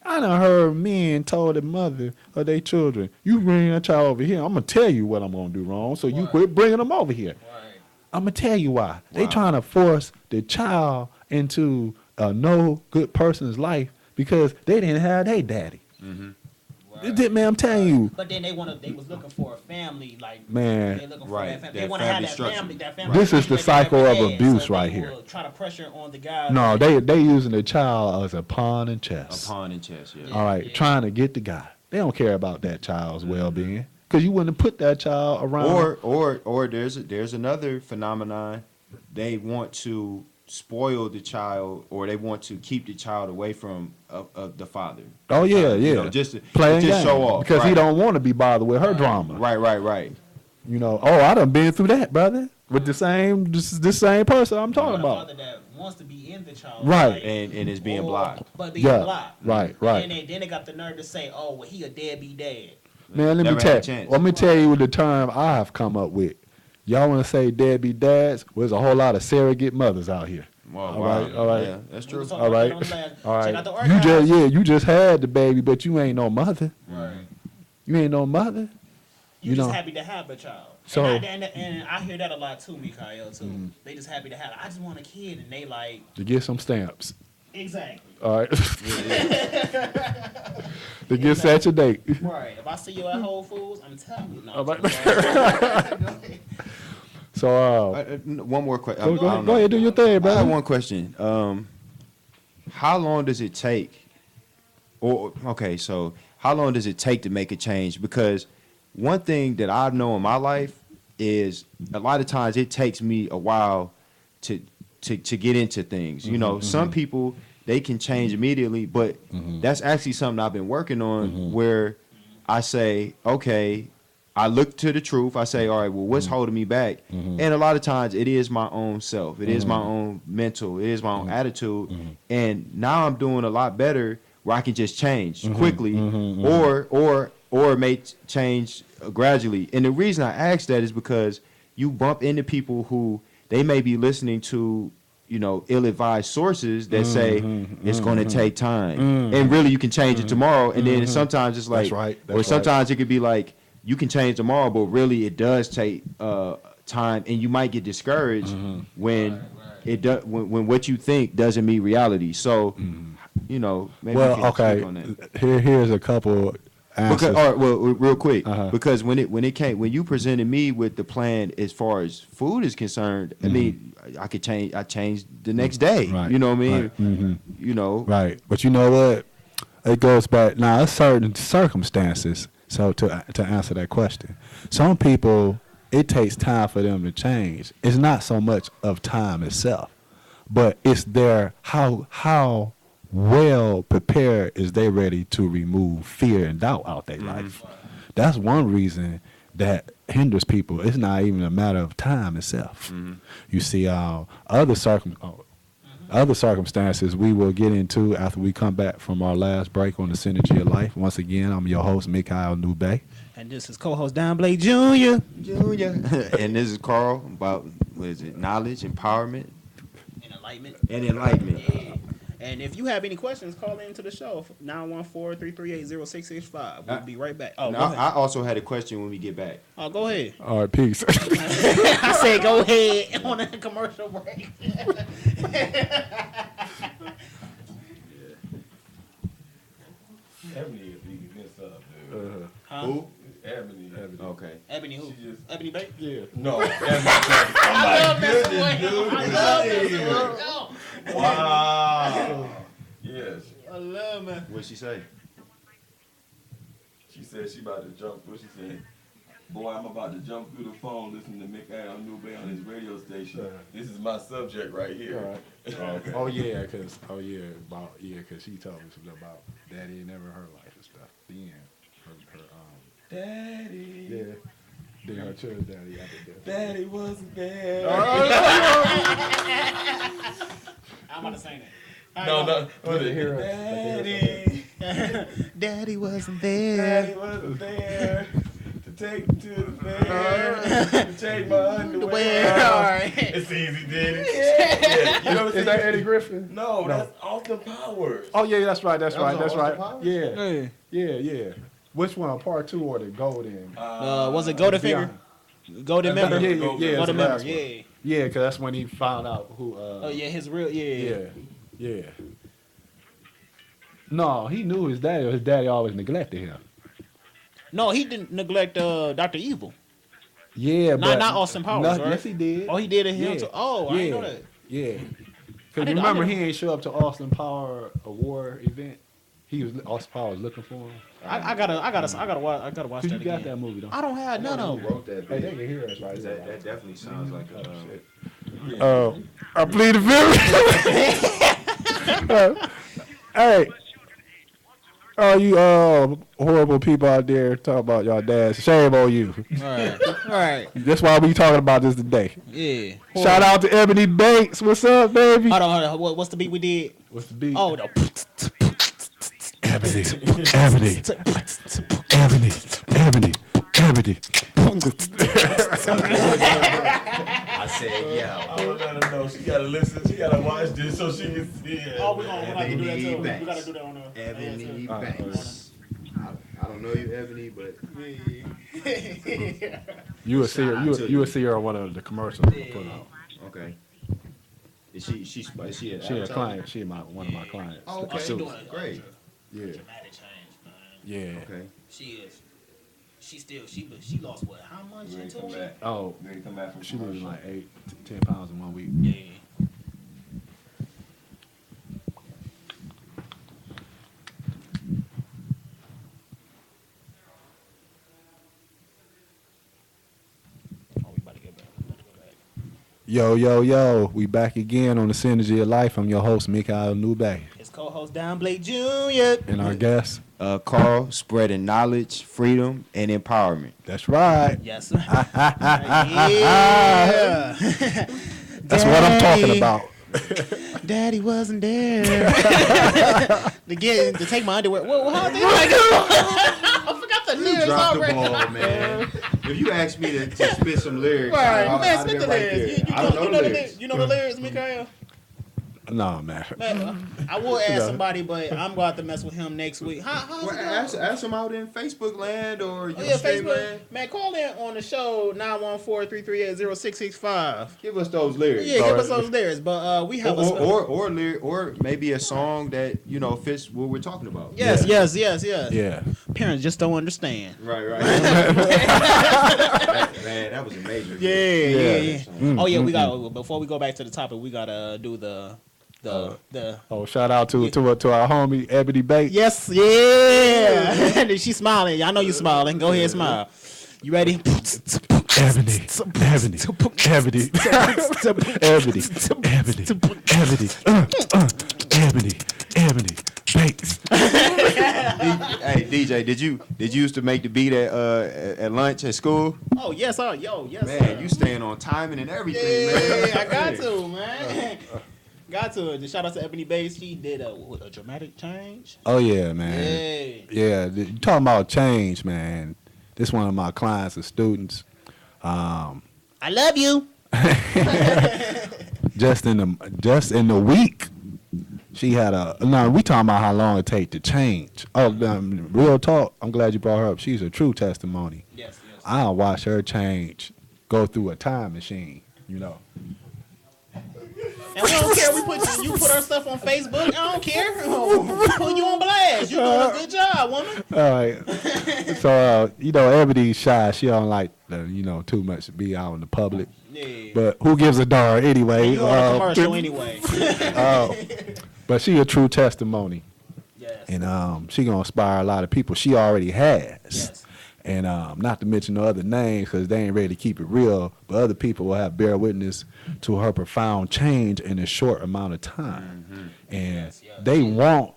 I done heard men told their mother or their children, you bring that child over here, I'm going to tell you what I'm going to do wrong, so you Right. quit bringing them over here. Right. I'm going to tell you why. They Wow. trying to force the child into a no good person's life because they didn't have their daddy. Right. Man, I'm telling you. But then they was looking for a family, like Man. they looking for Right, that family. that They want to have family that structure. family. That Right. family. This is the that they never cycle of had, abuse so right they here. will try to pressure on the guy. No, they using the child as a pawn and A chess. pawn and chess, yeah. All right, Yeah. trying to get the guy. They don't care about that child's well-being because you wouldn't have put that child around. Or there's another phenomenon. They want to spoil the child, or they want to keep the child away from the father. Oh yeah, You yeah. know, just to Playing just show games off because he right. don't want to be bothered with her drama. Right. You know. Oh, I done been through that, brother, with the same person I'm talking a about. father that wants to be in the child, Right. And it's being Or- blocked. but being Yeah, blocked. right. And then they got the nerve to say, "Oh, well, he a deadbeat dad." Man, let Never me had a tell. chance. Let me tell you what the term I have come up with. Y'all want to say deadbeat dads? Well, there's a whole lot of surrogate mothers out here. Wow, All right. Yeah, that's We true. was talking All about right. that on the last- All check out the right. archives. You just had the baby, but you ain't no mother. Right. You ain't no mother. You You just know. happy to have a child. So- and I hear that a lot too, Mikael, too. They just happy to have it. I just want a kid, and they like, To get some stamps. exactly. All right. To get set your date. Right. If I see you at Whole Foods, I'm telling you. No, All right. Go ahead. So, One more question. go ahead, do your thing, I have bro. one question. How long does it take? Or okay, so how long does it take to make a change? Because one thing that I know in my life is a lot of times it takes me a while to get into things. You know, some people they can change immediately, but that's actually something I've been working on where I say, okay, I look to the truth. I say, all right, well, what's holding me back? And a lot of times it is my own self. It is my own mental. It is my own attitude. And now I'm doing a lot better where I can just change quickly or may change gradually. And the reason I ask that is because you bump into people who they may be listening to, you know, ill-advised sources that say it's going to take time. And really you can change it tomorrow. And then sometimes it's like, That's right. or sometimes it could be like, you can change tomorrow, but really it does take time, and you might get discouraged when it does when what you think doesn't meet reality. So, you know, maybe you can speak on that. Here's a couple answers. Because, all right, well, real quick, Uh-huh. because when you presented me with the plan as far as food is concerned, I mean, I changed the next day. Right. You know what I mean? Right. You know, Right, but you know what? It goes back now. It's certain circumstances. So to answer that question, some people it takes time for them to change. It's not so much of time itself, but it's their how well prepared is they ready to remove fear and doubt out their life. That's one reason that hinders people. It's not even a matter of time itself. You see, other circumstances we will get into after we come back from our last break on the Synergy of Life. Once again, I'm your host, Mikhail Nube. And this is co-host Don Blake Jr. and this is Carl about what is it? Knowledge, empowerment, And enlightenment. and enlightenment. Yeah. And if you have any questions, call into the show 914-338-0665. We'll be right back. Oh, Now, go ahead. I also had a question when we get back. Oh, go ahead. All right, peace. I said go ahead on a commercial break. Ebony is eating this up, dude. Who? Ebony. Okay. Ebony who? She just- Ebony Bates? Yeah. No, Ebony. I love goodness, that dude. I love that song. Wow. Yes. I love man. What'd she say? She said she about to jump. What she said? Boy, I'm about to jump through the phone listening to Mikhail Nube on his radio station. This is my subject right here. All right. Okay. Oh yeah, cause she told me something about Daddy and never her life and stuff. Then her Daddy. yeah. Then her children's daddy after death. Daddy wasn't there. I'm about to sing it. No. Let me hear her. Daddy. Daddy wasn't there. Daddy wasn't there to take me to the fair, to take my underwear. All right. It's easy, did it? Yeah. You know what I'm Is that saying? Eddie Griffin? No, that's Austin Powers. Oh yeah, that's right. That's That was right. That's on Austin right. Powers? Yeah. Which one? Part 2 or the golden? Was it Golden Finger? Golden Yeah, member? yeah, Golden it's the Golden member, last one. yeah. Yeah, because that's when he found out who. Oh, yeah, his real, yeah. Yeah. No, he knew his daddy. His daddy always neglected him. No, he didn't neglect Dr. Evil. Yeah, but not Austin Powers, right? Yes, he did. Oh, he did it him Yeah. too? Oh, I didn't know that. Yeah. I Because didn't- remember, I he didn't- ain't show up to Austin Power Award event. Austin Power was looking for him. I gotta watch Cause that you got again. that movie, don't I don't have none of them. wrote that? Hey, they can hear us right That there. definitely sounds like a. I plead the fifth. Hey, all you horrible people out there talking about y'all dads. Shame on you. All right. That's why we talking about this today. Yeah. Shout out to Ebony Bates. What's up, baby? Hold on. What's the beat we did? What's the beat? Oh, no. Ebony. I said, yeah. I don't let her know. She gotta listen. She gotta watch this so she can see it. Oh, we're gonna do that too. Ebony We gotta do that on the Ebony Banks. I don't know you, Ebony, but You will see her. You will see her on one of the commercials we put out. okay. Is she an She a advertiser? client. She one of my clients. Oh, okay. She doing Great. Yeah. dramatic change, man. Yeah. Okay. She is. She lost what? How much You in ain't 2 come weeks? back. Oh, You ain't come back from she losing commercial. like 10 pounds in 1 week. Yeah. Oh, we about to get back. We about to go back. Yo, we back again on the Synergy of Life. I'm your host, Mikael Nube. His co-host Don Blake Jr. And our guest, Carl, spreading knowledge, freedom, and empowerment. that's right. Yes. Sir. Yeah. That's what I'm talking about. Daddy wasn't there to take my underwear. Well, how they like? I forgot the lyrics Drop the already. ball, man. If you ask me to spit some lyrics, Right, I'd man, have spit been the right lyrics. there. I don't know the lyrics. You know the lyrics, Mikael? No, man. Man, I will ask somebody, but I'm going to have to mess with him next week. How's Well, it going? ask them out in Facebook land or Oh, your yeah, stream Facebook. land. Man, call in on the show 914-338-0665. Give us those lyrics. Yeah, give us those lyrics. But we have or maybe a song that fits what we're talking about. Yes. Yeah. Parents just don't understand. Right. Man, that was amazing. Yeah. Oh yeah, we got. Before we go back to the topic, we gotta do the. Oh, shout out to our homie Ebony Bates. Yes, yeah. She's smiling. I know you smiling. Go ahead, smile. You ready? Ebony Bates. Hey DJ, did you used to make the beat at lunch at school? Oh yes, yes. Man, you staying on timing and everything, man. I got to, man. Got to. Shout out to Ebony Bates. She did a dramatic change. Oh yeah, man. Yeah. You talking about change, man. This one of my clients and students. I love you. Just in the week, she had we talking about how long it take to change. Oh, real talk. I'm glad you brought her up. She's a true testimony. Yes. I'll watch her change, go through a time machine. And we don't care. You put our stuff on Facebook. I don't care. Put you on blast. You doing a good job, woman. All right. So Ebony's shy. She don't like too much to be out in the public. Yeah. But who gives a darn anyway? You on a commercial anyway. But she a true testimony. Yes. And she gonna inspire a lot of people. She already has. Yes. And not to mention no other names because they ain't ready to keep it real. But other people will have bear witness to her profound change in a short amount of time. Mm-hmm. And they want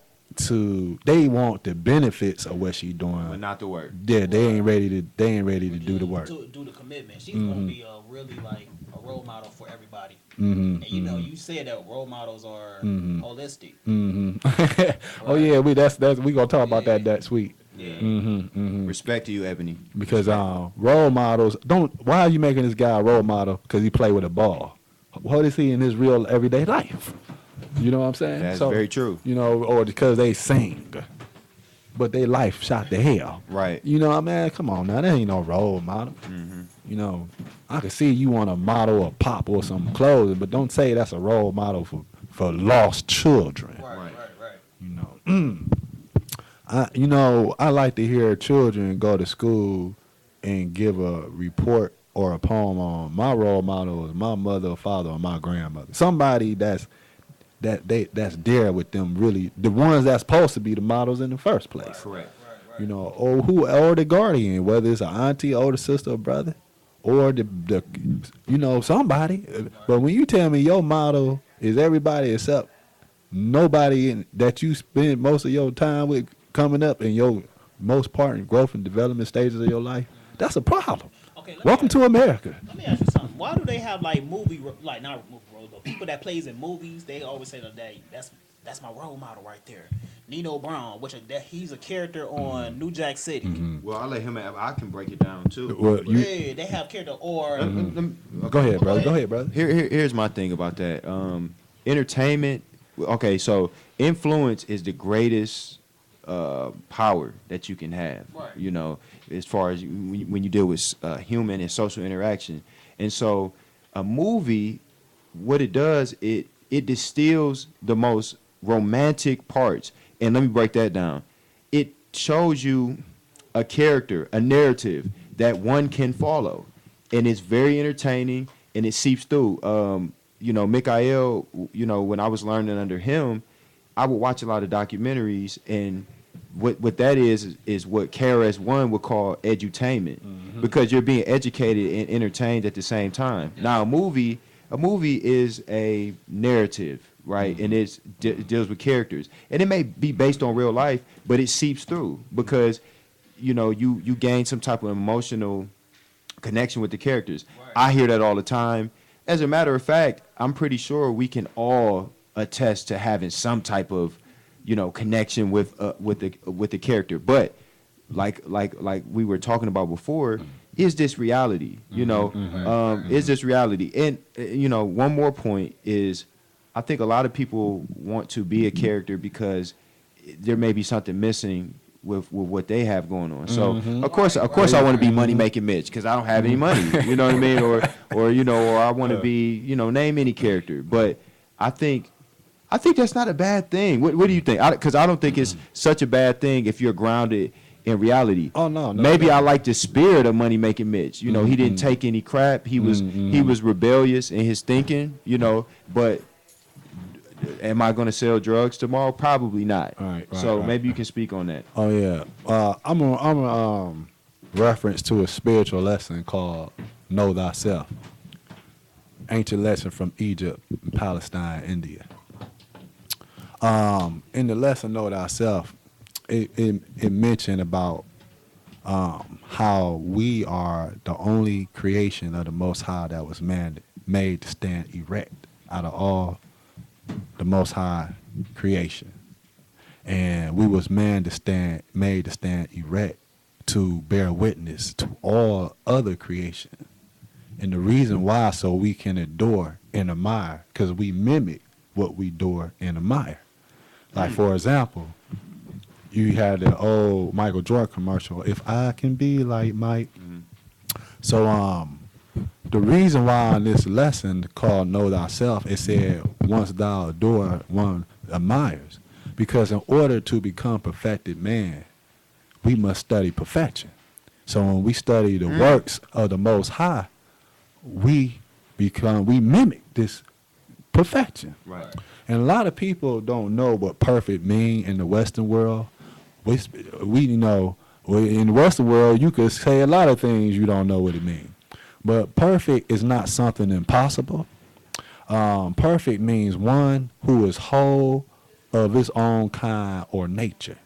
the benefits of what she's doing, But not the work. Yeah, they ain't ready to do the work. Do the commitment. She's gonna be a really like a role model for everybody. Mm-hmm. And you said that role models are holistic. Mm-hmm. Oh yeah, we gonna talk about that week. Yeah. Mm-hmm. Respect to you, Ebony. Because role models why are you making this guy a role model? Because he play with a ball. What is he in his real everyday life? You know what I'm saying? That's very true. Or because they sing, but their life shot to hell. Right. Man, come on now, that ain't no role model. Mm-hmm. I can see you want to model a pop or some clothing, but don't say that's a role model for lost children. Right. I like to hear children go to school and give a report or a poem on my role model is my mother or father or my grandmother. Somebody that's there with them, really the ones that's supposed to be the models in the first place. Correct. Or the guardian, whether it's an auntie, older sister or brother, or the somebody. But when you tell me your model is everybody except nobody that you spend most of your time with coming up in your most part in growth and development stages of your life, that's a problem. Okay. Welcome to America. Let me ask you something. Why do they have not movie roles, but people that plays in movies? They always say that that's my role model right there, Nino Brown, he's a character on New Jack City. Mm-hmm. Well, I'll let him have. I can break it down too. Well, Yeah, they have character or. Go ahead, brother. Here's my thing about that. Entertainment. Okay, so influence is the greatest power that you can have. Right. As far as when you deal with human and social interaction. And so, a movie, what it does, it it distills the most romantic parts. And let me break that down. It shows you a character, a narrative that one can follow, and it's very entertaining and it seeps through. Mikael, when I was learning under him, I would watch a lot of documentaries, and what that is what KRS-One would call edutainment, because you're being educated and entertained at the same time. Now, a movie is a narrative, right? And it deals with characters, and it may be based on real life, but it seeps through because you gain some type of emotional connection with the characters. Right. I hear that all the time. As a matter of fact, I'm pretty sure we can all attest to having some type of connection with the character. But like we were talking about before, is this reality? Is this reality? And one more point is, I think a lot of people want to be a character because there may be something missing with what they have going on. So of course I want to be money making Mitch because I don't have any money. You know what I mean? Or I want to be name any character. But I think that's not a bad thing. What do you think? Because I don't think it's such a bad thing if you're grounded in reality. Oh no. Maybe I like the spirit of money making Mitch. He didn't take any crap. He was rebellious in his thinking. But am I going to sell drugs tomorrow? Probably not. Right, maybe you can speak on that. Oh yeah. I'm a reference to a spiritual lesson called "Know Thyself." Ancient lesson from Egypt, Palestine, India. In the lesson "Know Thyself," it mentioned about how we are the only creation of the Most High that was made to stand erect out of all the Most High creation, and we was made to stand erect to bear witness to all other creation. And the reason why, so we can adore and admire, because we mimic what we adore and admire. Like for example, you had the old Michael Jordan commercial, "If I can be like Mike." So the reason why in this lesson called "Know Thyself," it said, "Once thou adore, one admires." Because in order to become perfected man, we must study perfection. So when we study the works of the Most High, we mimic this perfection. Right. And a lot of people don't know what perfect mean in the Western world. We know in the Western world you could say a lot of things you don't know what it means. But perfect is not something impossible. Perfect means one who is whole of his own kind or nature.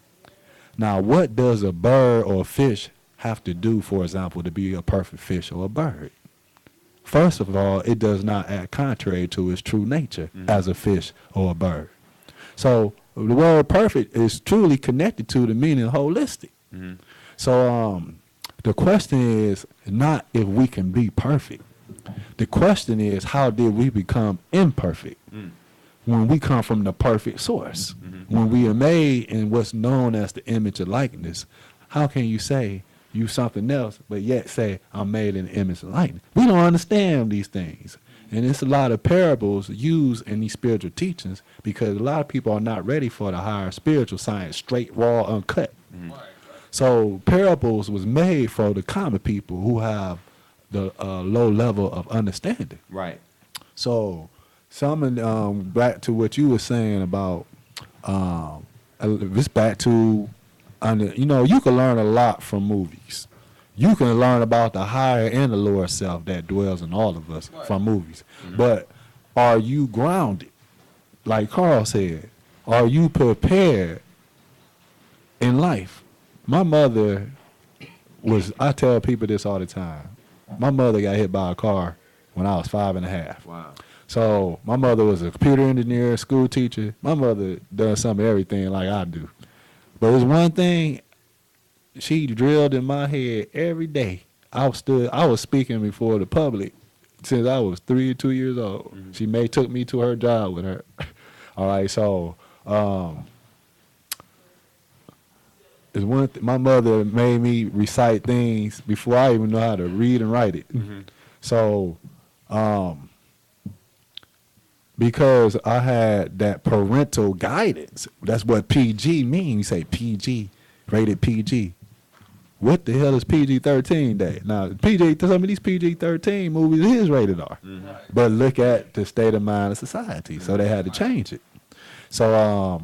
Now, what does a bird or a fish have to do, for example, to be a perfect fish or a bird? First of all, it does not act contrary to its true nature as a fish or a bird. So the word perfect is truly connected to the meaning holistic. So the question is not if we can be perfect. The question is, how did we become imperfect when we come from the perfect source? When we are made in what's known as the image of likeness, how can you say you something else, but yet say I'm made in the image and likeness? We don't understand these things. And it's a lot of parables used in these spiritual teachings because a lot of people are not ready for the higher spiritual science, straight, raw, uncut. So parables was made for the common people who have the low level of understanding. Right. So back to what you were saying about this back to you can learn a lot from movies. You can learn about the higher and the lower self that dwells in all of us from movies. But are you grounded? Like Carl said, are you prepared in life? My mother I tell people this all the time. My mother got hit by a car when I was 5.5. Wow. So my mother was a computer engineer, school teacher. My mother does some of everything like I do. But there's one thing she drilled in my head every day. I was speaking before the public since I was 2 years old. She took me to her job with her. All right, so is one my mother made me recite things before I even know how to read and write it. So because I had that parental guidance. That's what PG means. You say PG, rated PG. What the hell is PG-13 day? Now, some of these PG-13 movies is rated R. But look at the state of mind of society. So they had to change it. So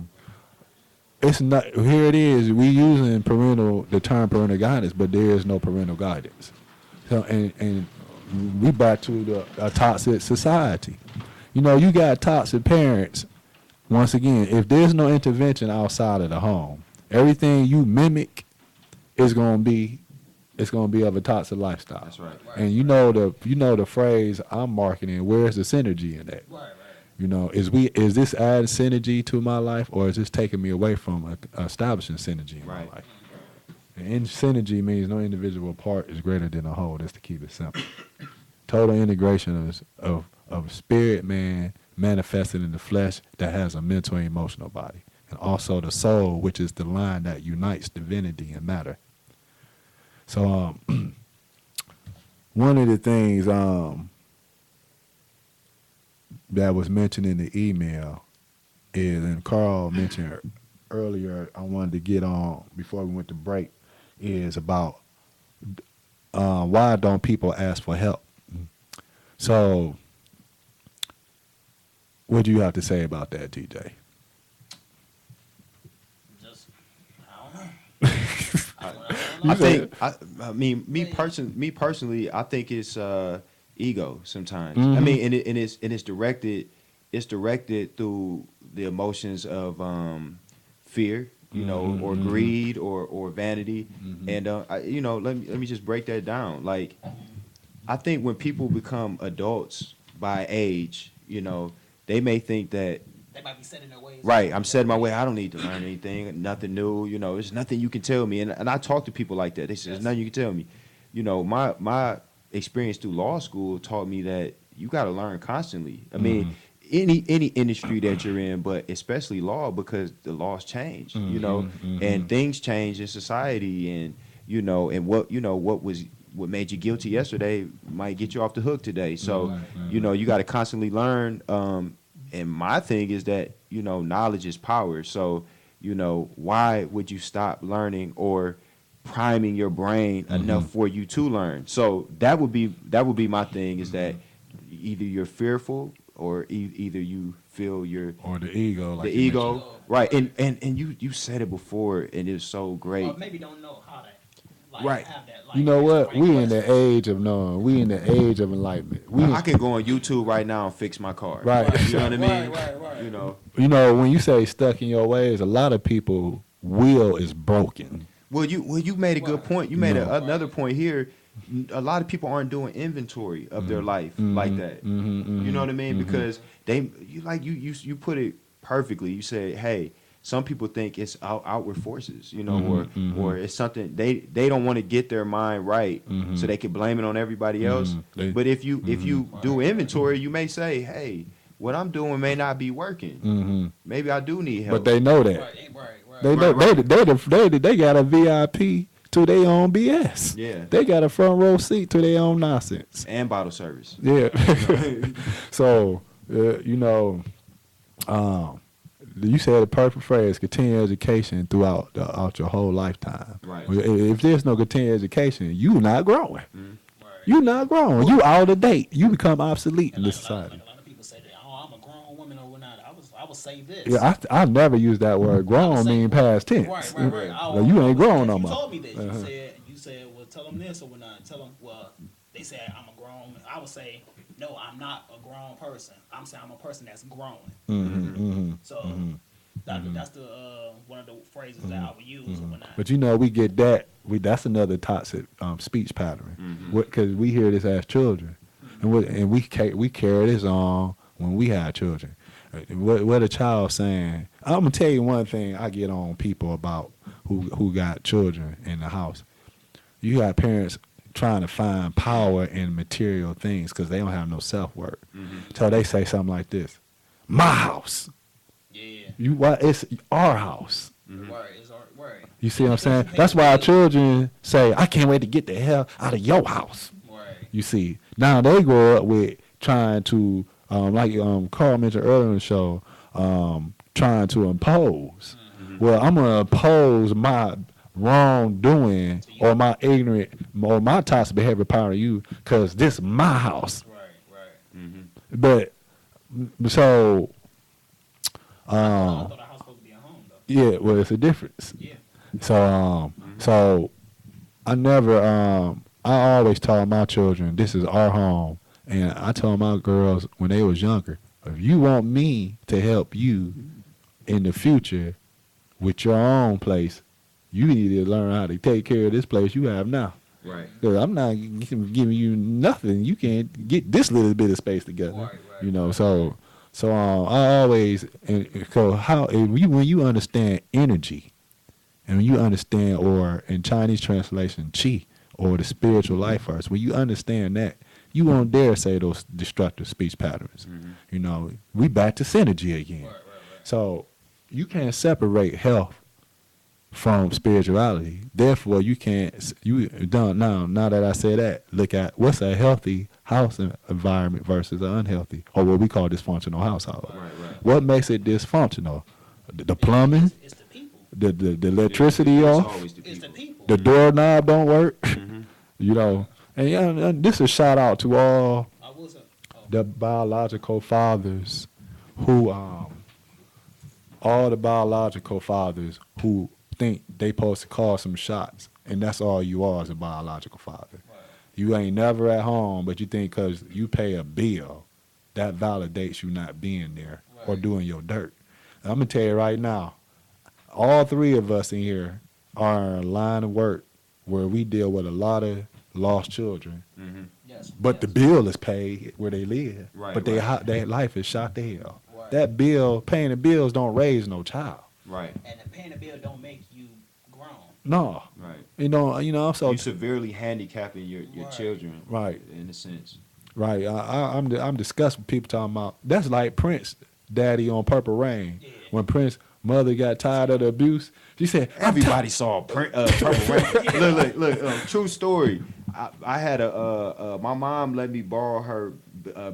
it's not, here it is, we using the term parental guidance, but there is no parental guidance. So and we back to a toxic society. You know, you got toxic parents. Once again, if there's no intervention outside of the home, everything you mimic is gonna be of a toxic lifestyle. That's right. And you know the phrase I'm marketing. Where's the synergy in that? Right. You know, is this adding synergy to my life, or is this taking me away from establishing synergy in my life? And synergy means no individual part is greater than a whole. That's to keep it simple. Total integration of spirit man manifested in the flesh that has a mental and emotional body, and also the soul, which is the line that unites divinity and matter. So one of the things that was mentioned in the email is, and Carl mentioned earlier, I wanted to get on before we went to break, is about why don't people ask for help? So what do you have to say about that, TJ? Just, I don't know. I think I mean me personally I think it's ego sometimes. I mean and it's directed through the emotions of fear, you know, or greed or vanity. And you know, let me just break that down. Like, I think when people become adults by age, you know, they may think that, They might be set in their ways. right, I'm set in my way. I don't need to learn anything, nothing new. You know, there's nothing you can tell me. And I talk to people like that. They say, there's nothing you can tell me. You know, my experience through law school taught me that you got to learn constantly. I mean, any industry that you're in, but especially law, because the laws change, you know, and things change in society. And, you know, and what made you guilty yesterday might get you off the hook today. So, you know, you got to constantly learn. And my thing is that, you know, knowledge is power. So, you know, why would you stop learning or priming your brain enough for you to learn? So that would be my thing, is that either you're fearful or either you feel Or the ego. Like the ego. Right. And you said it before, and it's so great. Or maybe don't know how to Right. have that. Like, You know what? right We in the question. age of knowing. We in the age of enlightenment. I can go on YouTube right now and fix my car. Right. You know what I mean? Right. You know. You know, when you say stuck in your ways, a lot of people will is broken. Well, you made a good point. You made No. another point here. A lot of people aren't doing inventory of their life like that. You know what I mean? Because you put it perfectly. You say, hey, some people think it's outward forces, you know, or it's something they don't want to get their mind right, so they can blame it on everybody else. But if you do inventory, you may say, hey, what I'm doing may not be working. Maybe I do need help. But they know that. Right. They know they got a VIP to their own BS. Yeah. They got a front row seat to their own nonsense. And bottle service. Yeah. So you know, you said the perfect phrase: continue education throughout your whole lifetime. Right. If there's no continued education, you not growing. Right. You not growing. You out of date. You become obsolete in Like, this a lot society. of people say that, oh, I'm a grown woman or whatnot. I would say this. Yeah, I never use that word. Grown say- mean past tense. Right. Like, you ain't grown no You more. told me that. You said, well, tell them this or whatnot. Tell them, well, they said I'm a grown. I would say, no, I'm not a grown person. I'm saying I'm a person that's growing. So that's the one of the phrases that I would use or whatnot. But you know, we get that. That's another toxic speech pattern. Because we hear this as children, and we carry this on when we have children. What a child saying. I'm gonna tell you one thing I get on people about who got children in the house. You got parents trying to find power in material things because they don't have no self-worth. So they say something like this: "My house." Yeah. It's our house. Word. It's our word. You see what I'm saying? That's why our children say, "I can't wait to get the hell out of your house." Word. You see, now they grow up with trying to like Carl mentioned earlier in the show, trying to impose. Well, I'm gonna impose my wrongdoing or my ignorant or my toxic behavior power to you because this is my house. Right. But so I thought the house supposed to be a home though. yeah, well, it's a difference. Yeah. So I never I always tell my children this is our home, and I told my girls when they was younger, if you want me to help you in the future with your own place, you need to learn how to take care of this place you have now. Right. Because I'm not giving you nothing. You can't get this little bit of space together. Right, You know, so I always so how when you understand energy, and when you understand, or in Chinese translation, chi, or the spiritual life force, when you understand that, you won't dare say those destructive speech patterns. You know, we back to synergy again. Right. So you can't separate health from spirituality. Therefore, you can't. You don't now that I say that, look at what's a healthy house environment versus an unhealthy, or what we call dysfunctional household. Right. What makes it dysfunctional? The plumbing, It's the people. the electricity It's off, always the It's the people. people. the doorknob don't work. You know, and this is a shout out to all I will say. Oh. the biological fathers who all the biological fathers who think they supposed to call some shots, and that's all you are as a biological father. Right. You ain't never at home, but you think because you pay a bill, that validates you not being there or Right. doing your dirt. And I'm gonna tell you right now, all three of us in here are in a line of work where we deal with a lot of lost children, Yes. but the bill is paid where they live, Right, but their life is shot to hell. Right. That bill, paying the bills, don't raise no child. Right. And the paying the bill don't make you grown. No, Right. you know. So You severely handicapping your Right. children. Right. In a sense. right, I'm disgusted with people talking about that's like Prince daddy on Purple Rain. Yeah. When Prince mother got tired of the abuse, she said, Everybody saw Purple Rain. Look. True story. I had my mom let me borrow her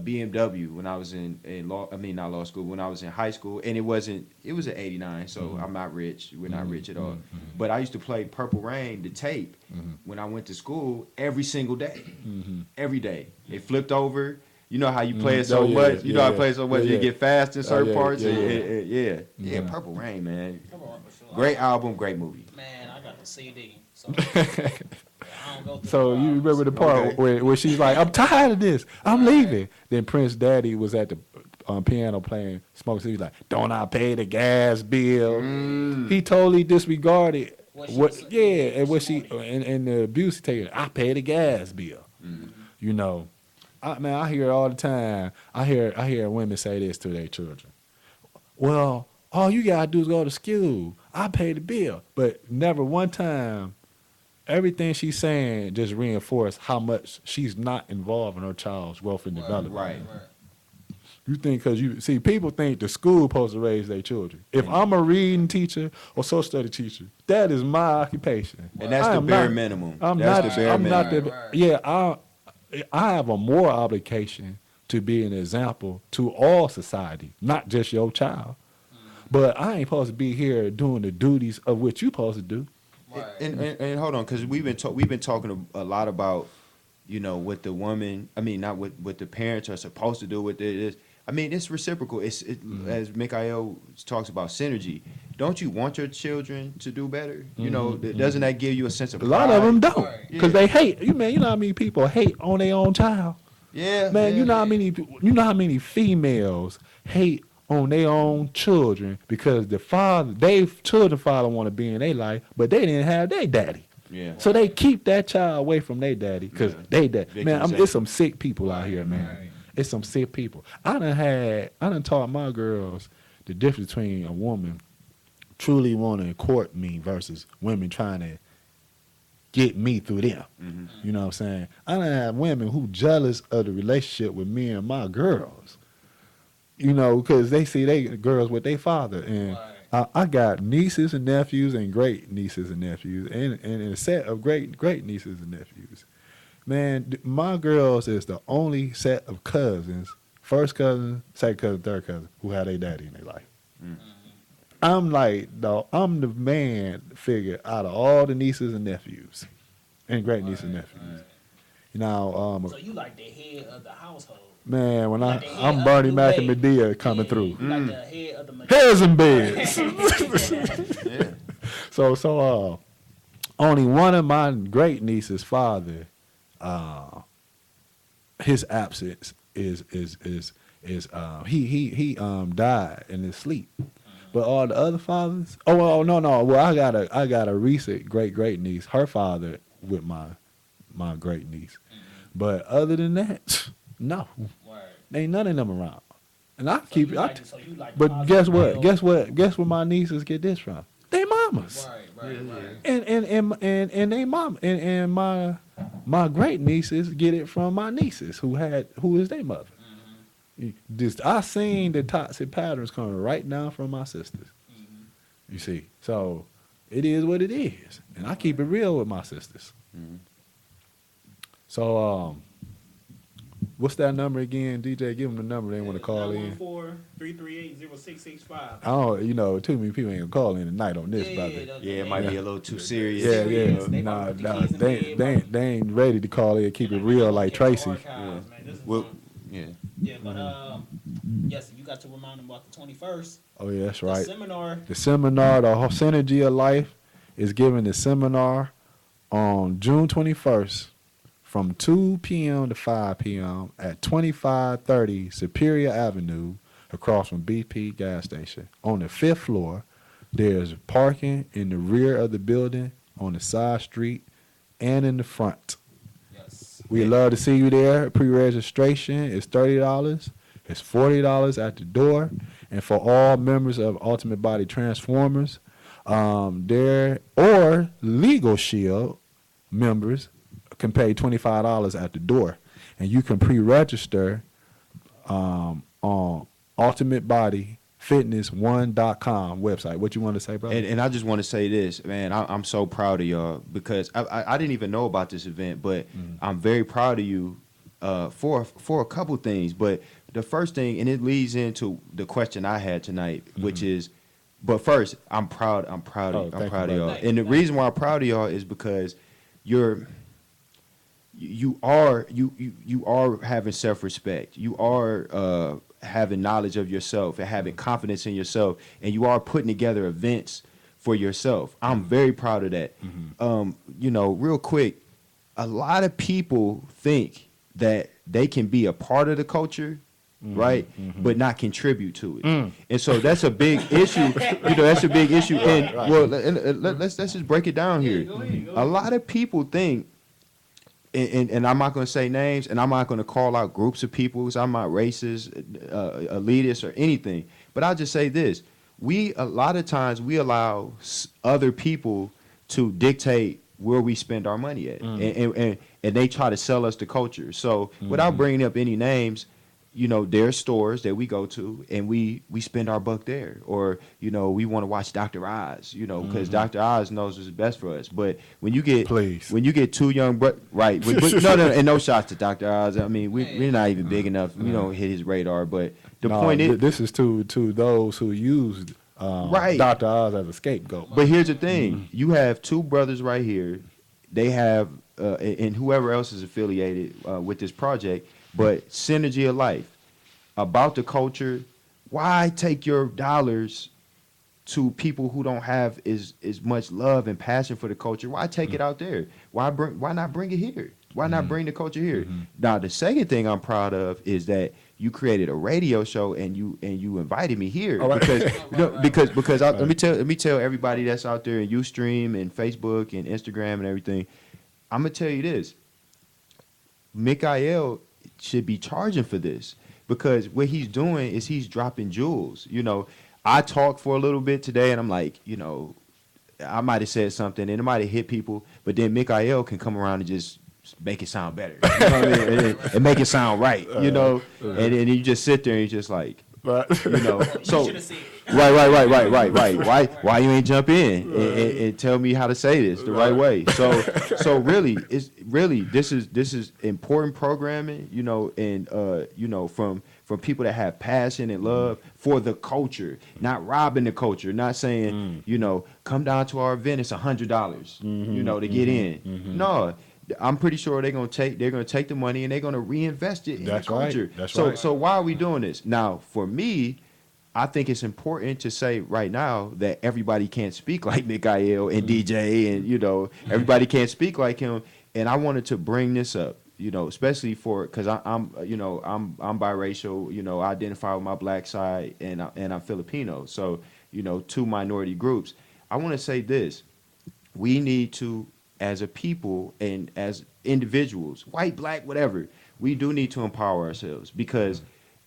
BMW when I was in law. I mean, not law school. When I was in high school, and it was an '89. So I'm not rich. We're not rich at all. But I used to play Purple Rain, the tape, when I went to school every single day. Every day. It flipped over. You know how you play it so Oh, yeah, much. You know how I yeah, play it so much. yeah, You yeah. get fast in certain yeah, parts. yeah, Yeah. Purple Rain, man. Come on, for sure. Great album, great movie. Man, I got the CD. So I don't go through So the you remember the part Okay. where she's like, I'm tired of this. I'm leaving. Then Prince Daddy was at the piano playing Smoke. So he was like, don't I pay the gas bill? He totally disregarded What she was- and what she wanted. and the abuse he taken. I pay the gas bill. You know, I hear it all the time. I hear women say this to their children. Well, all you gotta do is go to school. I pay the bill, but never one time. Everything she's saying just reinforced how much she's not involved in her child's growth and development. Right. You think because you see people think the school supposed to raise their children. If I'm a reading teacher or social study teacher, that is my occupation. And that's I the am bare not- minimum. I'm That's not. the bare I'm not minimum. the. Right. Yeah, I have a moral obligation to be an example to all society, not just your child. But I ain't supposed to be here doing the duties of what you supposed to do. Right. And hold on, because we've been talking a lot about, you know, what the woman. I mean, not what the parents are supposed to do with it is. I mean, it's reciprocal. As Mikhail talks about synergy. Don't you want your children to do better? You know, doesn't that give you a sense of A lot of them pride? don't, Right. because they hate. You know how many people hate on their own child. Yeah, Man, yeah. you know how many females hate on their own children because their children father want to be in their life, but they didn't have their daddy. Yeah. So they keep that child away from their daddy because Yeah. they daddy. Victim Man, it's some sick people out here, man. Right. It's some sick people. I done taught my girls the difference between a woman truly wanting to court me versus women trying to get me through them. You know what I'm saying? I done have women who jealous of the relationship with me and my girls. You know, because they see they girls with their father. And Right. I got nieces and nephews and great nieces and nephews and a set of great nieces and nephews. Man, my girls is the only set of cousins first cousin, second cousin, third cousin who had a daddy in their life. I'm like, I'm the man figure out of all the nieces and nephews and great nieces and nephews. You know, So you like the head of the household. man, when Like the head I'm of Bernie the Mac and baby. Medea coming Yeah, through. you like the head of the Heads and beds. Yeah. So only one of my great niece's father, his absence is he died in his sleep. But all the other fathers, no. Well, I got a recent great niece. Her father with my great niece. But other than that, no, Word. ain't none of them around. And I So keep you it. like, so you like But positive guess what? male- Guess where my nieces get this from? They mamas. Right. And they mom and my great nieces get it from my nieces who is their mother. Just I seen the toxic patterns coming right now from my sisters. You see, so it is what it is, and I keep it real with my sisters. So what's that number again, DJ? Give them the number they want to call in. 914-338-0665. I don't, too many people ain't gonna call in tonight on this, brother. Yeah, it might be a little too serious. Yeah, Serious. They nah, about to put the kids in bed, they ain't ready to call in. Keep it real like Tracy. Archives, man. This is Well, fun. yeah. Yeah, but yes, you got to remind them about the 21st. Oh yeah, that's The right. seminar. The seminar, the whole Synergy of Life, is giving the seminar on June 21st from 2 p.m. to 5 p.m. at 2530 Superior Avenue across from BP gas station. On the 5th floor, there's parking in the rear of the building, on the side street, and in the front. Yes. We'd love to see you there. Pre-registration is $30. It's $40 at the door. And for all members of Ultimate Body Transformers, there or Legal Shield members can pay $25 at the door. And you can pre-register on ultimatebodyfitness1.com website. What you want to say, brother? And I just want to say this, man. I'm so proud of y'all because I didn't even know about this event, but I'm very proud of you for a couple things. But the first thing, and it leads into the question I had tonight, which is, but first, I'm proud. I'm proud of thank you, y'all. brother. And the reason why I'm proud of y'all is because you are having self-respect. You are having knowledge of yourself and having confidence in yourself, and you are putting together events for yourself. I'm very proud of that. Real quick, a lot of people think that they can be a part of the culture, right, but not contribute to it, and so that's a big issue. That's a big issue. And well, let's just break it down here. Go ahead. A lot of people think. And I'm not going to say names, and I'm not going to call out groups of people because I'm not racist, elitist, or anything. But I'll just say this: a lot of times we allow other people to dictate where we spend our money at, and they try to sell us the culture. So without bringing up any names, there are stores that we go to and we spend our buck there, or we want to watch Dr. Oz, because Dr. Oz knows what's best for us. But when you get two young right, no, and no shots to Dr. Oz. I mean, we're not even big enough. We don't hit his radar. But the point is, this is to those who used Dr. Oz as a scapegoat. But here's the thing: you have two brothers right here. They have, and whoever else is affiliated with this project. But Synergy of Life, about the culture, why take your dollars to people who don't have as much love and passion for the culture? Why take it out there? Why not bring it here? Why not bring the culture here? Now, the second thing I'm proud of is that you created a radio show and you invited me here because let me tell everybody that's out there in Ustream and Facebook and Instagram and everything. I'm gonna tell you this: Mikael should be charging for this, because what he's doing is he's dropping jewels. I talked for a little bit today and I'm like, I might have said something and it might have hit people, but then Mikael can come around and just make it sound better, and make it sound right, and then you just sit there and you just like, Right. You know, so should have said it. right. Why you ain't jump in and tell me how to say this the right way? So really, this is important programming, you know, and you know, from people that have passion and love for the culture, not robbing the culture, not saying, you know, come down to our event, it's $100, you know, to get in. No. I'm pretty sure they're gonna take the money and they're gonna reinvest it in the culture. So why are we doing this? Now, for me, I think it's important to say right now that everybody can't speak like Mikael and DJ, and you know, everybody can't speak like him. And I wanted to bring this up, you know, especially because I'm you know, I'm biracial, you know, I identify with my black side, and I'm Filipino, so you know, two minority groups. I want to say this: we need to, as a people and as individuals, white, black, whatever, we do need to empower ourselves, because,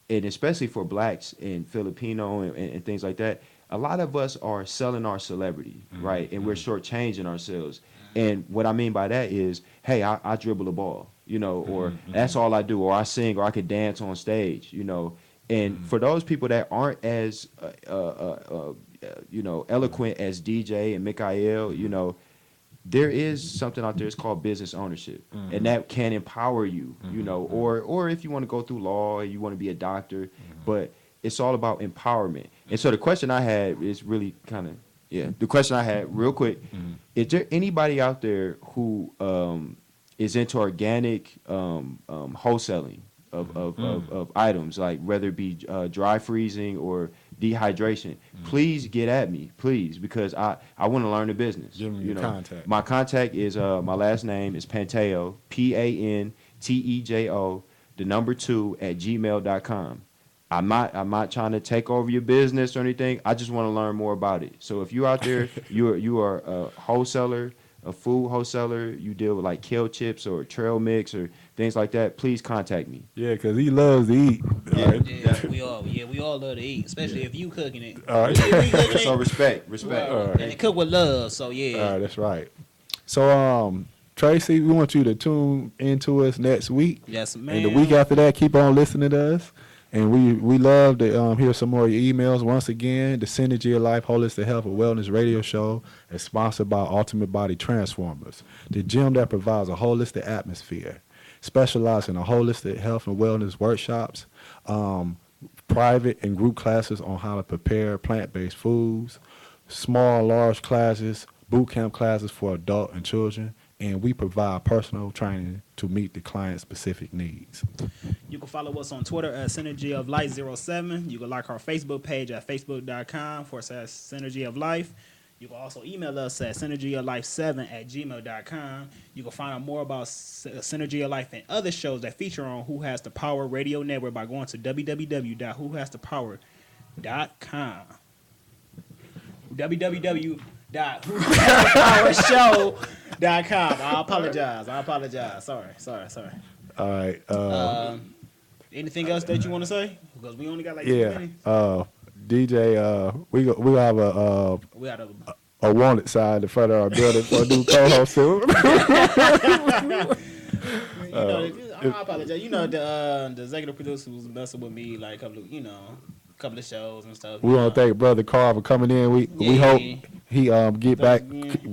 and especially for blacks and Filipino and things like that, a lot of us are selling our celebrity, right? And we're shortchanging ourselves. And what I mean by that is, hey, I dribble the ball, you know, or that's all I do, or I sing, or I could dance on stage, you know. And for those people that aren't as, you know, eloquent as DJ and Mikael, you know, there is something out there. It's called business ownership, and that can empower you, you know, or if you want to go through law, you want to be a doctor, but it's all about empowerment. And so the question I had is really kind of, the question I had real quick, is there anybody out there who is into organic wholesaling of items, like whether it be dry freezing or dehydration? Please get at me, please, because I want to learn the business. Give me your contact. My contact is my last name is Panteo, Pantejo, the number 2 at gmail.com. I'm not trying to take over your business or anything. I just want to learn more about it. So if you out there, you are a wholesaler, a food wholesaler, you deal with like kale chips or trail mix or things like that, please contact me. Yeah, because he loves to eat. Yeah, we all love to eat, especially if you cooking it. All right. If we cooking So it, respect. and it cook with love. So yeah, That's right. So, Tracy, we want you to tune into us next week. yes, man. And the week after that, keep on listening to us. And we love to hear some more of your emails. Once again, the Synergy of Life Holistic Health and Wellness Radio Show is sponsored by Ultimate Body Transformers, the gym that provides a holistic atmosphere, specializing in holistic health and wellness workshops, private and group classes on how to prepare plant-based foods, small, large classes, boot camp classes for adult and children, and we provide personal training to meet the client's specific needs. You can follow us on Twitter at Synergy of Life 07. You can like our Facebook page at facebook.com/Synergy of Life. You can also email us at synergyoflife7@gmail.com. You can find out more about Synergy of Life and other shows that feature on Who Has the Power Radio Network by going to www.whohasthepower.com. www.whohasthepowershow.com. I apologize. Sorry. All right. Anything else that you want to say? Because we only got like 2 Yeah. minutes. DJ, we have We got a wanted sign in front of our building for a new co-host soon. I apologize. You know, the executive producer was messing with me like a couple of shows and stuff. We want to thank Brother Carl for coming in. We hope he get back,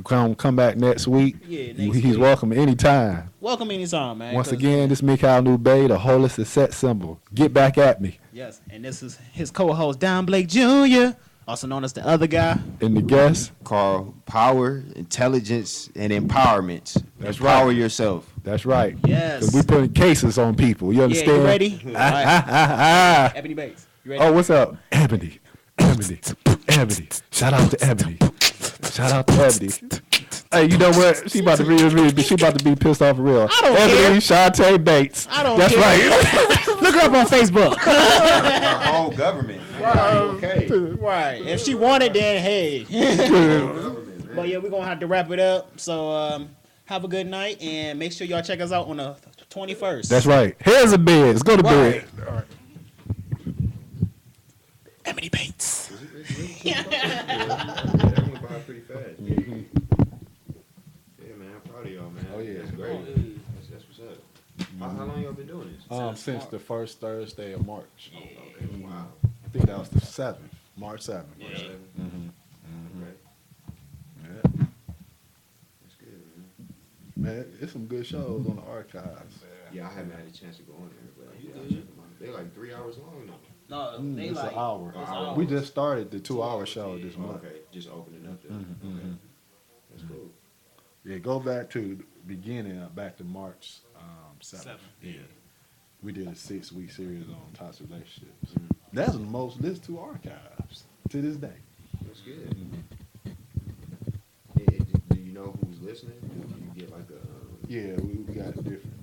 come back next week. Yeah, He's week. welcome anytime. Welcome anytime, man. Once again, this is Mikhail Nubay, the holistic set symbol. Get back at me. Yes, and this is his co-host Don Blake Jr., also known as the other guy. And the guest, Carl, power, intelligence, and empowerment. That's Empower right. yourself. That's right. Yes. 'Cause we putting cases on people. You Yeah, understand? you ready? All right. Ebony Bates. You ready? Oh, what's up? Ebony. Shout out to Ebony. Hey, you know what? She about to be pissed off for real. I don't Ebony Shantae Bates. I don't That's care. right. Look her up on Facebook. Our whole government. Okay. Right. If she wanted, then hey. But yeah, we're gonna have to wrap it up. So have a good night and make sure y'all check us out on the 21st. That's right. Here's a bed. Let's go to Right. bed. All right. Ebony Bates. Pretty fast. Yeah, man. I'm proud of y'all, man. Oh, yeah. That's great. That's what's up. How long y'all been doing this? Since the first Thursday of March. Okay, wow. I think that was the 7th, March 7th. Yeah. Okay. Yeah. That's good, Man, it's some good shows on the archives. Yeah, I haven't had a chance to go on there, but You yeah, I'll good? check them out. They're like 3 hours long now. No, they It's like an hour. it's hours. We just started the 2-hour hours, show yeah. this month. Okay, just opening up there. Okay, that's cool. Yeah, go back to the beginning, back to March 7th. Seven. Yeah. We did a 6-week series on toxic relationships. That's the most listened to archives to this day. That's good. Do you know who's listening? Do you get like a Yeah, we got different